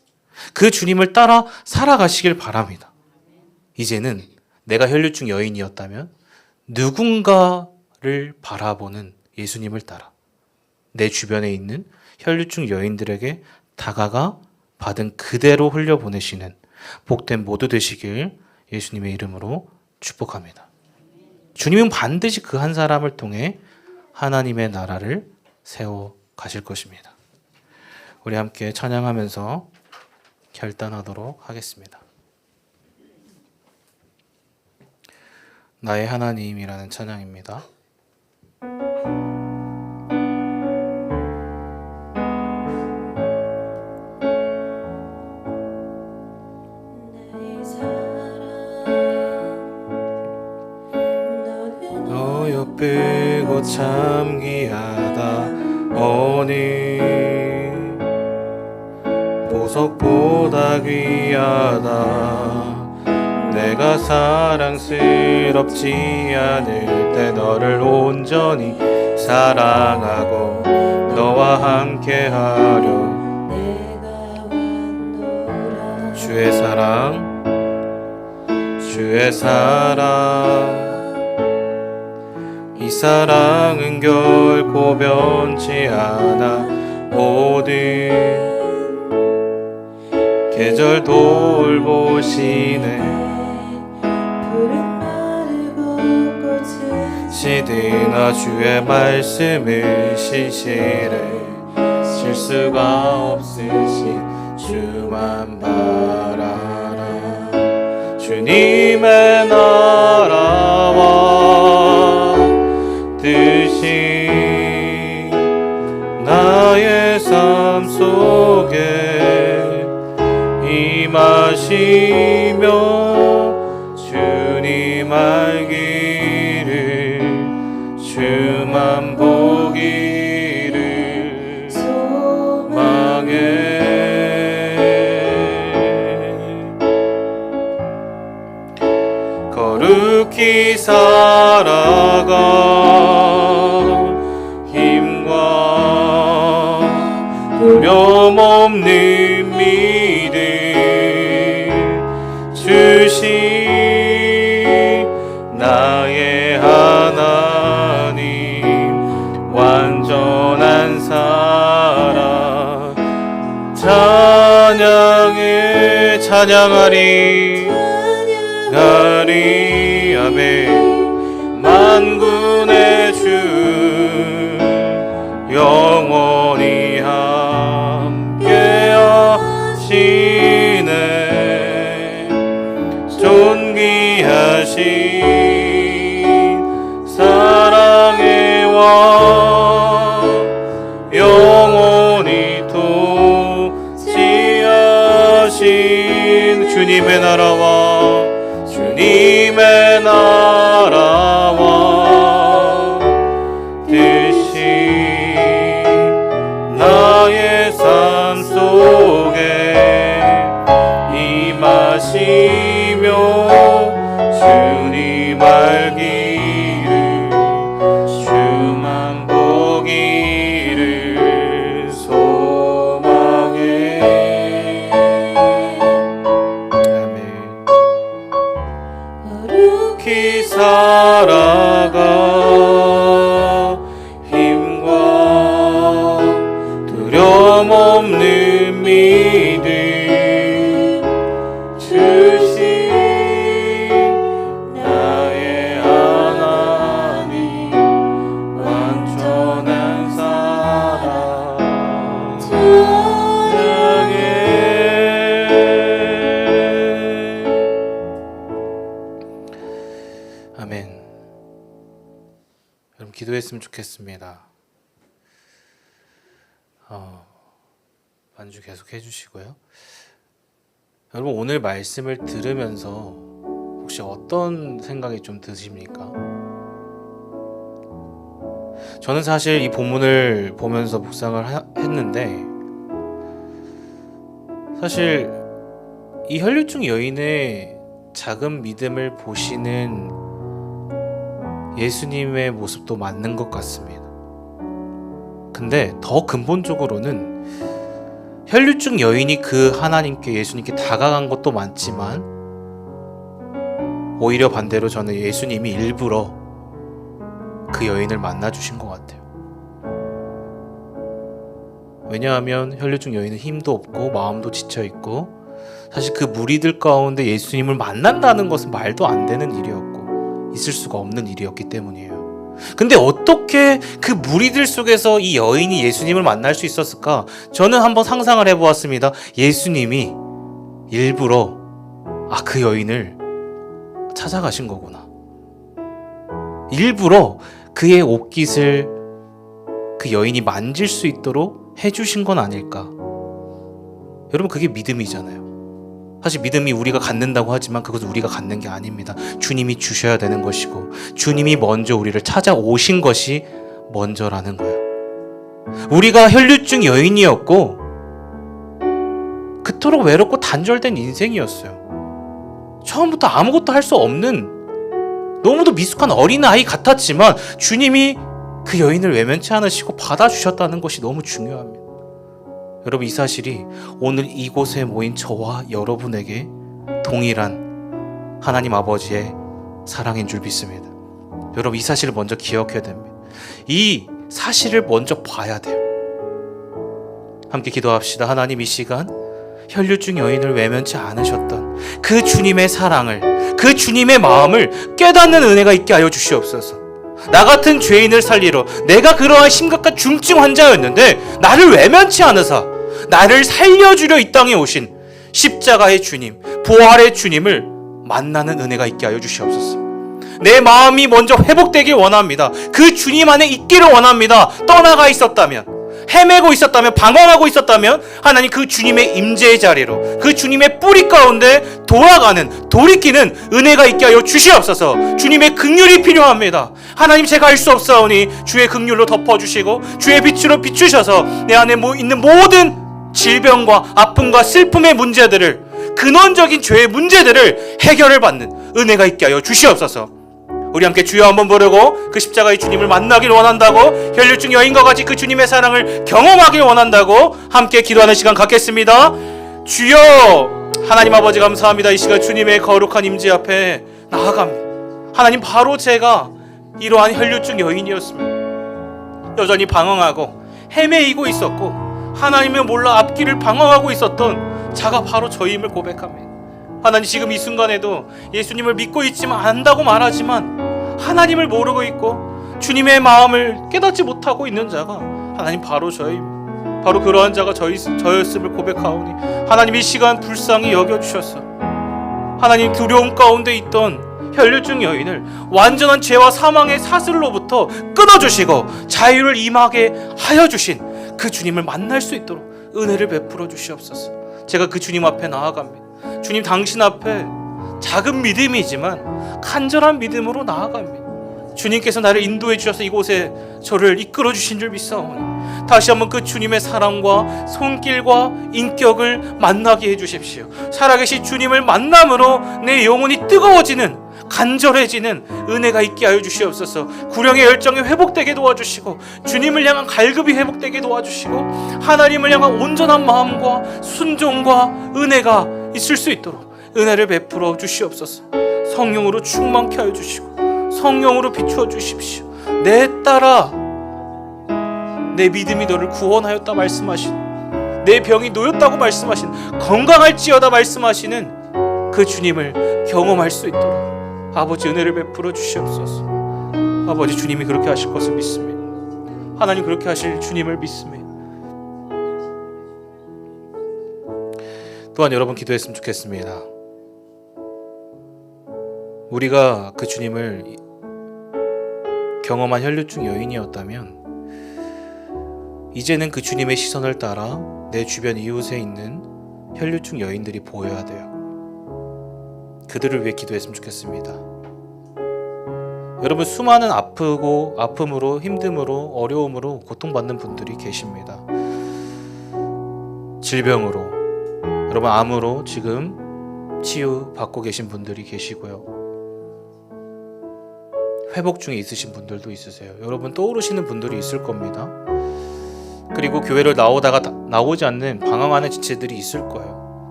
S1: 그 주님을 따라 살아가시길 바랍니다. 이제는 내가 혈류증 여인이었다면 누군가를 바라보는 예수님을 따라 내 주변에 있는 혈류증 여인들에게 다가가 받은 그대로 흘려보내시는 복된 모두 되시길 예수님의 이름으로 축복합니다. 주님은 반드시 그 한 사람을 통해 하나님의 나라를 세워 가실 것입니다. 우리 함께 찬양하면서 결단하도록 하겠습니다. 나의 하나님이라는 찬양입니다. 참 귀하다. 오니 보석보다 귀하다. 내가 사랑스럽지 않을 때 너를 온전히 사랑하고 너와 함께하려. 주의 사랑, 주의 사랑, 이 사랑은 결코 변치 않아. 모든 계절 돌보시네. 시드나 주의 말씀을 시시래. 실수가 없으신 주만 바라라. 주님의 나라와 뜻이 나의 삶 속에 임하시며 주님 알기를 주만 보기를 소망해. 거룩히 살아가 힘과 두려움 없는 믿음 주신 나의 하나님 완전한 사랑 찬양하리 아멘. 만군의 주 영원히 함께하시네. 존귀하신 사랑의 왕 영원히 통치하신 주님의 나라와 주님의 나라와 뜻이 나의 삶 속에 임하시며 주님 알기를 주만 보기를 소망해. 거룩히 살아가 힘과 두려움 없는 믿음 주신 나의 하나님 완전한 사랑 찬양해. 아멘. 여러분 기도했으면 좋겠습니다. 반주 계속 해주시고요. 여러분 오늘 말씀을 들으면서 혹시 어떤 생각이 좀 드십니까? 저는 사실 이 본문을 보면서 묵상을 했는데 사실 이 혈류증 여인의 작은 믿음을 보시는 예수님의 모습도 맞는 것 같습니다. 근데 더 근본적으로는 혈류증 여인이 그 하나님께 예수님께 다가간 것도 많지만 오히려 반대로 저는 예수님이 일부러 그 여인을 만나주신 것 같아요. 왜냐하면 혈류증 여인은 힘도 없고 마음도 지쳐있고 사실 그 무리들 가운데 예수님을 만난다는 것은 말도 안 되는 일이었고 있을 수가 없는 일이었기 때문이에요. 근데 어떻게 그 무리들 속에서 이 여인이 예수님을 만날 수 있었을까? 저는 한번 상상을 해보았습니다. 예수님이 일부러 그 여인을 찾아가신 거구나. 일부러 그의 옷깃을 그 여인이 만질 수 있도록 해주신 건 아닐까? 여러분 그게 믿음이잖아요. 사실 믿음이 우리가 갖는다고 하지만 그것은 우리가 갖는 게 아닙니다. 주님이 주셔야 되는 것이고 주님이 먼저 우리를 찾아오신 것이 먼저라는 거예요. 우리가 혈류증 여인이었고 그토록 외롭고 단절된 인생이었어요. 처음부터 아무것도 할 수 없는 너무도 미숙한 어린아이 같았지만 주님이 그 여인을 외면치 않으시고 받아주셨다는 것이 너무 중요합니다. 여러분, 이 사실이 오늘 이곳에 모인 저와 여러분에게 동일한 하나님 아버지의 사랑인 줄 믿습니다. 여러분, 이 사실을 먼저 기억해야 됩니다. 이 사실을 먼저 봐야 돼요. 함께 기도합시다. 하나님, 이 시간 혈류증 여인을 외면치 않으셨던 그 주님의 사랑을, 그 주님의 마음을 깨닫는 은혜가 있게 하여 주시옵소서. 나 같은 죄인을 살리러 내가 그러한 심각한 중증 환자였는데 나를 외면치 않으사 나를 살려주려 이 땅에 오신 십자가의 주님, 부활의 주님을 만나는 은혜가 있게 하여 주시옵소서. 내 마음이 먼저 회복되길 원합니다. 그 주님 안에 있기를 원합니다. 떠나가 있었다면, 헤매고 있었다면, 방황하고 있었다면 하나님 그 주님의 임재의 자리로, 그 주님의 뿌리 가운데 돌아가는, 돌이키는 은혜가 있게 하여 주시옵소서. 주님의 긍휼이 필요합니다. 하나님, 제가 알 수 없사오니 주의 긍휼로 덮어주시고 주의 빛으로 비추셔서 내 안에 있는 모든 질병과 아픔과 슬픔의 문제들을, 근원적인 죄의 문제들을 해결을 받는 은혜가 있게 하여 주시옵소서. 우리 함께 주여 한번 부르고 그 십자가의 주님을 만나길 원한다고, 혈류증 여인과 같이 그 주님의 사랑을 경험하길 원한다고 함께 기도하는 시간 갖겠습니다. 주여, 하나님 아버지 감사합니다. 이 시간 주님의 거룩한 임재 앞에 나아갑니다. 하나님, 바로 제가 이러한 혈류증 여인이었습니다. 여전히 방황하고 헤매이고 있었고 하나님을 몰라 앞길을 방황하고 있었던 자가 바로 저임을 고백합니다. 하나님, 지금 이 순간에도 예수님을 믿고 있지만 안다고 말하지만 하나님을 모르고 있고 주님의 마음을 깨닫지 못하고 있는 자가 하나님 바로 저입니다. 바로 그러한 자가 저였음을 고백하오니 하나님, 이 시간 불쌍히 여겨주셔서 하나님 두려움 가운데 있던 혈류증 여인을 완전한 죄와 사망의 사슬로부터 끊어주시고 자유를 임하게 하여 주신 그 주님을 만날 수 있도록 은혜를 베풀어 주시옵소서. 제가 그 주님 앞에 나아갑니다. 주님, 당신 앞에 작은 믿음이지만 간절한 믿음으로 나아갑니다. 주님께서 나를 인도해 주셔서 이곳에 저를 이끌어 주신 줄 믿사오니 다시 한번 그 주님의 사랑과 손길과 인격을 만나게 해 주십시오. 살아계신 주님을 만남으로 내 영혼이 뜨거워지는, 간절해지는 은혜가 있게 하여 주시옵소서. 구령의 열정이 회복되게 도와주시고 주님을 향한 갈급이 회복되게 도와주시고 하나님을 향한 온전한 마음과 순종과 은혜가 있을 수 있도록 은혜를 베풀어 주시옵소서. 성령으로 충만케 하여 주시고 성령으로 비추어 주십시오. 내 딸아, 내 믿음이 너를 구원하였다 말씀하신, 내 병이 놓였다고 말씀하신, 건강할지어다 말씀하시는 그 주님을 경험할 수 있도록 아버지 은혜를 베풀어 주시옵소서. 아버지, 주님이 그렇게 하실 것을 믿습니다. 하나님, 그렇게 하실 주님을 믿습니다. 또한 여러분 기도했으면 좋겠습니다. 우리가 그 주님을 경험한 혈류증 여인이었다면 이제는 그 주님의 시선을 따라 내 주변 이웃에 있는 혈류증 여인들이 보여야 돼요. 그들을 위해 기도했으면 좋겠습니다. 여러분, 수많은 아픔으로, 힘듦으로, 어려움으로 고통받는 분들이 계십니다. 질병으로, 여러분 암으로 지금 치유받고 계신 분들이 계시고요. 회복 중에 있으신 분들도 있으세요. 여러분, 떠오르시는 분들이 있을 겁니다. 그리고 교회를 나오다가 나오지 않는 방황하는 지체들이 있을 거예요.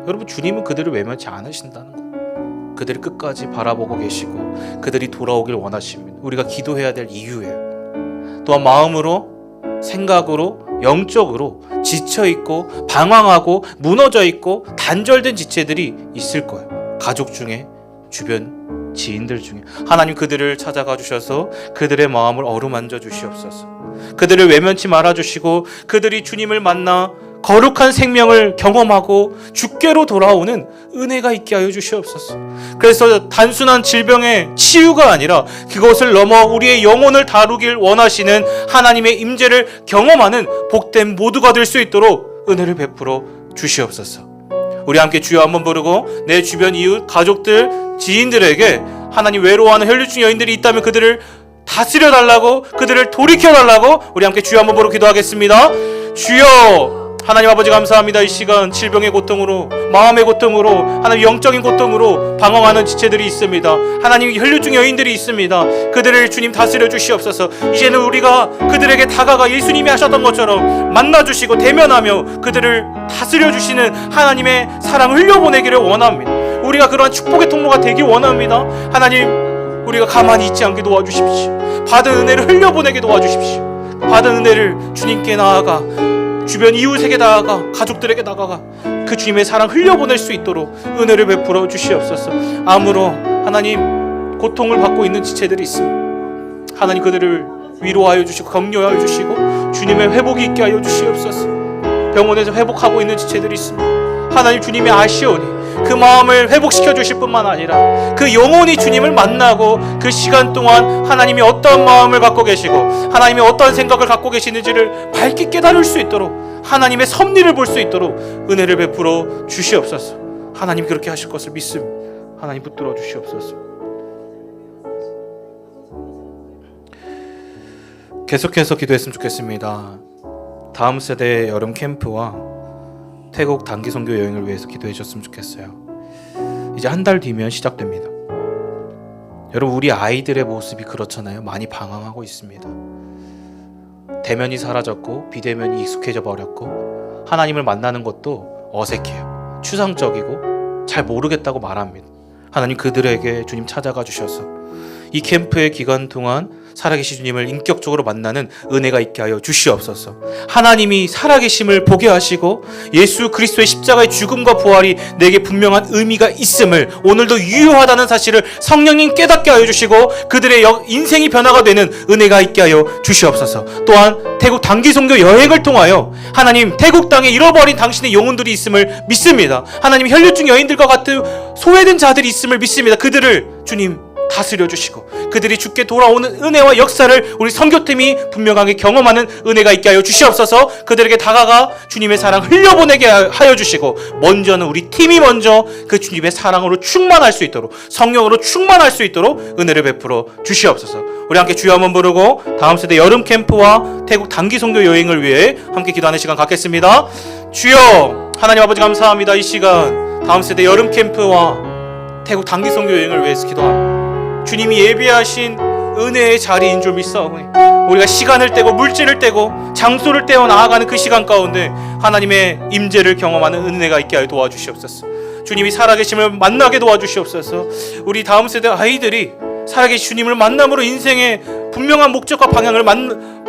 S1: 여러분, 주님은 그들을 외면치 않으신다는 거, 그들을 끝까지 바라보고 계시고 그들이 돌아오길 원하십니다. 우리가 기도해야 될 이유예요. 또한 마음으로, 생각으로, 영적으로 지쳐있고 방황하고 무너져있고 단절된 지체들이 있을 거예요. 가족 중에, 주변 지인들 중에 하나님, 그들을 찾아가 주셔서 그들의 마음을 어루만져 주시옵소서. 그들을 외면치 말아 주시고 그들이 주님을 만나 거룩한 생명을 경험하고 주께로 돌아오는 은혜가 있게 하여 주시옵소서. 그래서 단순한 질병의 치유가 아니라 그것을 넘어 우리의 영혼을 다루길 원하시는 하나님의 임재를 경험하는 복된 모두가 될 수 있도록 은혜를 베풀어 주시옵소서. 우리 함께 주여 한번 부르고 내 주변 이웃, 가족들, 지인들에게 하나님 외로워하는 혈류증 여인들이 있다면 그들을 다스려 달라고, 그들을 돌이켜 달라고 우리 함께 주여 한번 부르고 기도하겠습니다. 주여, 하나님 아버지 감사합니다. 이 시간 질병의 고통으로, 마음의 고통으로, 하나님 영적인 고통으로 방황하는 지체들이 있습니다. 하나님 혈류증 여인들이 있습니다. 그들을 주님 다스려 주시옵소서. 이제는 우리가 그들에게 다가가 예수님이 하셨던 것처럼 만나주시고 대면하며 그들을 다스려 주시는 하나님의 사랑을 흘려보내기를 원합니다. 우리가 그러한 축복의 통로가 되기 원합니다. 하나님, 우리가 가만히 있지 않게 도와주십시오. 받은 은혜를 흘려보내게 도와주십시오. 받은 은혜를 주님께 나아가, 주변 이웃에게 나아가, 가족들에게 나아가 그 주님의 사랑 흘려보낼 수 있도록 은혜를 베풀어 주시옵소서. 암으로 하나님 고통을 받고 있는 지체들이 있습니다. 하나님 그들을 위로하여 주시고 격려하여 주시고 주님의 회복이 있게 하여 주시옵소서. 병원에서 회복하고 있는 지체들이 있습니다. 하나님 주님이 아시오니 그 마음을 회복시켜 주실 뿐만 아니라 그 영혼이 주님을 만나고 그 시간 동안 하나님이 어떤 마음을 갖고 계시고 하나님이 어떤 생각을 갖고 계시는지를 밝게 깨달을 수 있도록, 하나님의 섭리를 볼 수 있도록 은혜를 베풀어 주시옵소서. 하나님 그렇게 하실 것을 믿습니다. 하나님 붙들어 주시옵소서. 계속해서 기도했으면 좋겠습니다. 다음 세대의 여름 캠프와 태국 단기 선교 여행을 위해서 기도해 주셨으면 좋겠어요. 이제 한 달 뒤면 시작됩니다. 여러분, 우리 아이들의 모습이 그렇잖아요. 많이 방황하고 있습니다. 대면이 사라졌고 비대면이 익숙해져 버렸고 하나님을 만나는 것도 어색해요. 추상적이고 잘 모르겠다고 말합니다. 하나님 그들에게 주님 찾아가 주셔서 이 캠프의 기간 동안 살아계신 주님을 인격적으로 만나는 은혜가 있게 하여 주시옵소서. 하나님이 살아계심을 보게 하시고 예수 그리스도의 십자가의 죽음과 부활이 내게 분명한 의미가 있음을, 오늘도 유효하다는 사실을 성령님 깨닫게 하여 주시고 그들의 인생이 변화가 되는 은혜가 있게 하여 주시옵소서. 또한 태국 단기 선교 여행을 통하여 하나님 태국 땅에 잃어버린 당신의 영혼들이 있음을 믿습니다. 하나님 혈류증 여인들과 같은 소외된 자들이 있음을 믿습니다. 그들을 주님 다스려 주시고 그들이 주께 돌아오는 은혜와 역사를 우리 선교팀이 분명하게 경험하는 은혜가 있게 하여 주시옵소서. 그들에게 다가가 주님의 사랑 흘려보내게 하여 주시고 먼저는 우리 팀이 먼저 그 주님의 사랑으로 충만할 수 있도록, 성령으로 충만할 수 있도록 은혜를 베풀어 주시옵소서. 우리 함께 주여 한번 부르고 다음 세대 여름 캠프와 태국 단기 선교 여행을 위해 함께 기도하는 시간 갖겠습니다. 주여, 하나님 아버지 감사합니다. 이 시간 다음 세대 여름 캠프와 태국 단기 선교 여행을 위해서 기도합니다. 주님이 예비하신 은혜의 자리인 줄 믿사오니 우리가 시간을 떼고 물질을 떼고 장소를 떼어 나아가는 그 시간 가운데 하나님의 임재를 경험하는 은혜가 있게 하여 도와주시옵소서. 주님이 살아계심을 만나게 도와주시옵소서. 우리 다음 세대 아이들이 살아계신 주님을 만남으로 인생의 분명한 목적과 방향을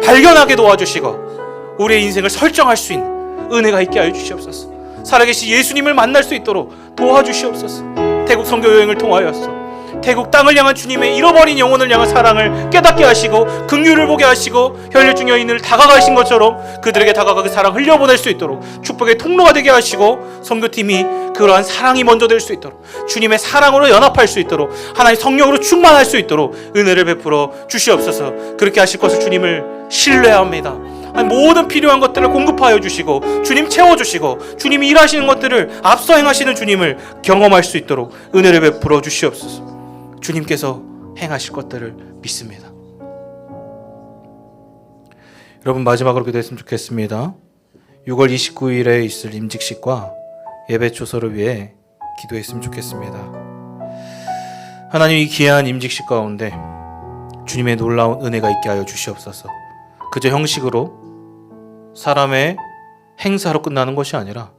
S1: 발견하게 도와주시고 우리의 인생을 설정할 수 있는 은혜가 있게 하여 주시옵소서. 살아계신 예수님을 만날 수 있도록 도와주시옵소서. 태국 선교 여행을 통하여서 태국 땅을 향한 주님의 잃어버린 영혼을 향한 사랑을 깨닫게 하시고 긍휼을 보게 하시고 혈류증 여인을 다가가신 것처럼 그들에게 다가가 그 사랑 흘려보낼 수 있도록 축복의 통로가 되게 하시고 선교팀이 그러한 사랑이 먼저 될 수 있도록 주님의 사랑으로 연합할 수 있도록 하나님 성령으로 충만할 수 있도록 은혜를 베풀어 주시옵소서. 그렇게 하실 것을 주님을 신뢰합니다. 모든 필요한 것들을 공급하여 주시고 주님 채워주시고 주님이 일하시는 것들을 앞서 행하시는 주님을 경험할 수 있도록 은혜를 베풀어 주시옵소서. 주님께서 행하실 것들을 믿습니다. 여러분, 마지막으로 기도했으면 좋겠습니다. 6월 29일에 있을 임직식과 예배 초소를 위해 기도했으면 좋겠습니다. 하나님, 이 귀한 임직식 가운데 주님의 놀라운 은혜가 있게 하여 주시옵소서. 그저 형식으로 사람의 행사로 끝나는 것이 아니라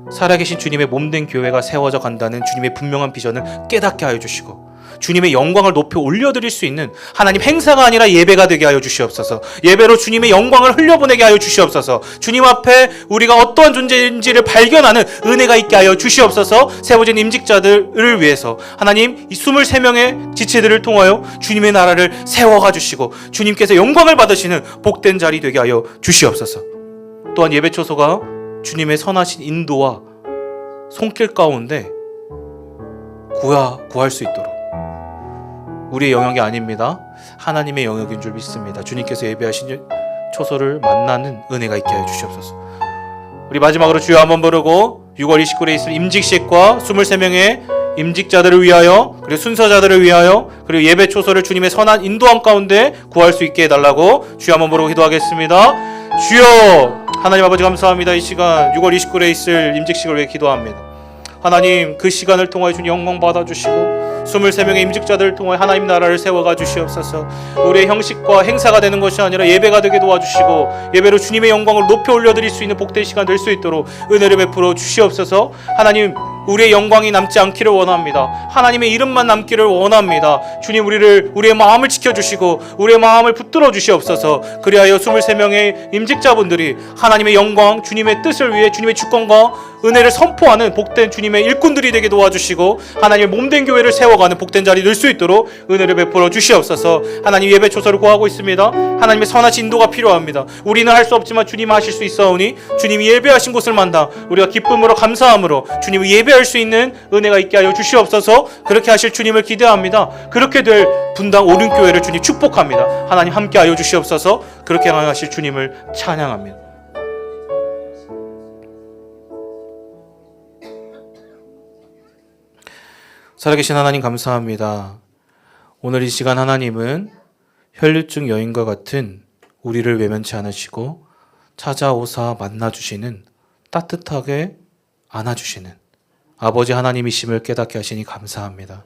S1: 살아계신 주님의 몸된 교회가 세워져 간다는 주님의 분명한 비전을 깨닫게 하여 주시고 주님의 영광을 높여 올려드릴 수 있는 하나님 행사가 아니라 예배가 되게 하여 주시옵소서. 예배로 주님의 영광을 흘려보내게 하여 주시옵소서. 주님 앞에 우리가 어떠한 존재인지를 발견하는 은혜가 있게 하여 주시옵소서. 세워진 임직자들을 위해서 하나님 이 23명의 지체들을 통하여 주님의 나라를 세워가 주시고 주님께서 영광을 받으시는 복된 자리 되게 하여 주시옵소서. 또한 예배 초소가 주님의 선하신 인도와 손길 가운데 구할 수 있도록 우리의 영역이 아닙니다. 하나님의 영역인 줄 믿습니다. 주님께서 예배하신 초소를 만나는 은혜가 있게 하여 주시옵소서. 우리 마지막으로 주여 한번 부르고 6월 29일에 있을 임직식과 23명의 임직자들을 위하여, 그리고 순서자들을 위하여, 그리고 예배 초소를 주님의 선한 인도함 가운데 구할 수 있게 해달라고 주여 한번 부르고 기도하겠습니다. 주여, 하나님 아버지 감사합니다. 이 시간 6월 29일에 있을 임직식을 위해 기도합니다. 하나님, 그 시간을 통하여 주님 영광 받아주시고 23명의 임직자들을 통해 하나님 나라를 세워가 주시옵소서. 우리의 형식과 행사가 되는 것이 아니라 예배가 되게 도와주시고 예배로 주님의 영광을 높여 올려드릴 수 있는 복된 시간 될 수 있도록 은혜를 베풀어 주시옵소서. 하나님, 우리의 영광이 남지 않기를 원합니다. 하나님의 이름만 남기를 원합니다. 주님, 우리의 마음을 지켜주시고 우리의 마음을 붙들어 주시옵소서. 그리하여 23명의 임직자분들이 하나님의 영광, 주님의 뜻을 위해 주님의 주권과 은혜를 선포하는 복된 주님의 일꾼들이 되게 도와주시고 하나님의 몸된 교회를 세워가는 복된 자리 될 수 있도록 은혜를 베풀어 주시옵소서. 하나님, 예배 초소를 구하고 있습니다. 하나님의 선하신 인도가 필요합니다. 우리는 할 수 없지만 주님 하실 수 있사오니 주님이 예배하신 곳을 만나 우리가 기쁨으로 감사함으로 주님을 예배할 수 있는 은혜가 있게 하여 주시옵소서. 그렇게 하실 주님을 기대합니다. 그렇게 될 분당 오륜교회를 주님 축복합니다. 하나님 함께 하여 주시옵소서. 그렇게 하실 주님을 찬양합니다. 살아계신 하나님 감사합니다. 오늘 이 시간 하나님은 혈류증 여인과 같은 우리를 외면치 않으시고 찾아오사 만나주시는, 따뜻하게 안아주시는 아버지 하나님이심을 깨닫게 하시니 감사합니다.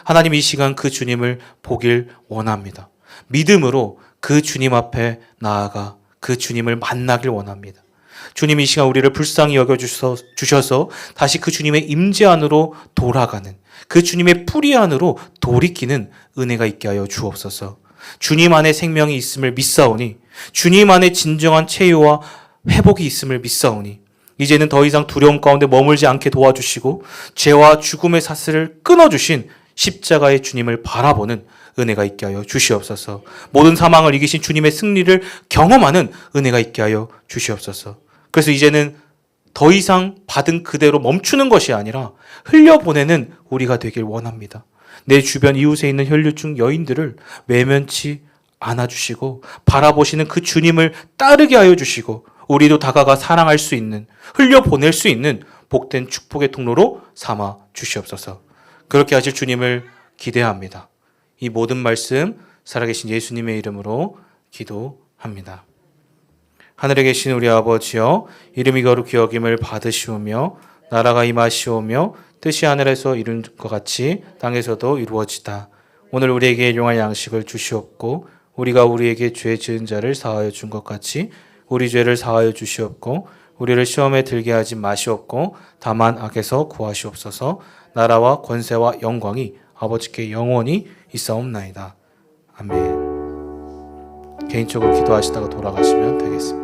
S1: 하나님, 이 시간 그 주님을 보길 원합니다. 믿음으로 그 주님 앞에 나아가 그 주님을 만나길 원합니다. 주님, 이 시간 우리를 불쌍히 여겨주셔서 다시 그 주님의 임재 안으로 돌아가는, 그 주님의 뿌리 안으로 돌이키는 은혜가 있게 하여 주옵소서. 주님 안에 생명이 있음을 믿사오니, 주님 안에 진정한 체유와 회복이 있음을 믿사오니 이제는 더 이상 두려움 가운데 머물지 않게 도와주시고 죄와 죽음의 사슬을 끊어주신 십자가의 주님을 바라보는 은혜가 있게 하여 주시옵소서. 모든 사망을 이기신 주님의 승리를 경험하는 은혜가 있게 하여 주시옵소서. 그래서 이제는 더 이상 받은 그대로 멈추는 것이 아니라 흘려보내는 우리가 되길 원합니다. 내 주변 이웃에 있는 혈류증 여인들을 외면치 않아주시고 바라보시는 그 주님을 따르게 하여 주시고 우리도 다가가 사랑할 수 있는, 흘려보낼 수 있는 복된 축복의 통로로 삼아 주시옵소서. 그렇게 하실 주님을 기대합니다. 이 모든 말씀 살아계신 예수님의 이름으로 기도합니다. 하늘에 계신 우리 아버지여, 이름이 거룩히 여김을 받으시오며 나라가 임하시오며 뜻이 하늘에서 이룬 것 같이 땅에서도 이루어지다. 오늘 우리에게 일용할 양식을 주시옵고 우리가 우리에게 죄 지은 자를 사하여 준 것 같이 우리 죄를 사하여 주시옵고 우리를 시험에 들게 하지 마시옵고 다만 악에서 구하시옵소서. 나라와 권세와 영광이 아버지께 영원히 있사옵나이다. 아멘. 개인적으로 기도하시다가 돌아가시면 되겠습니다.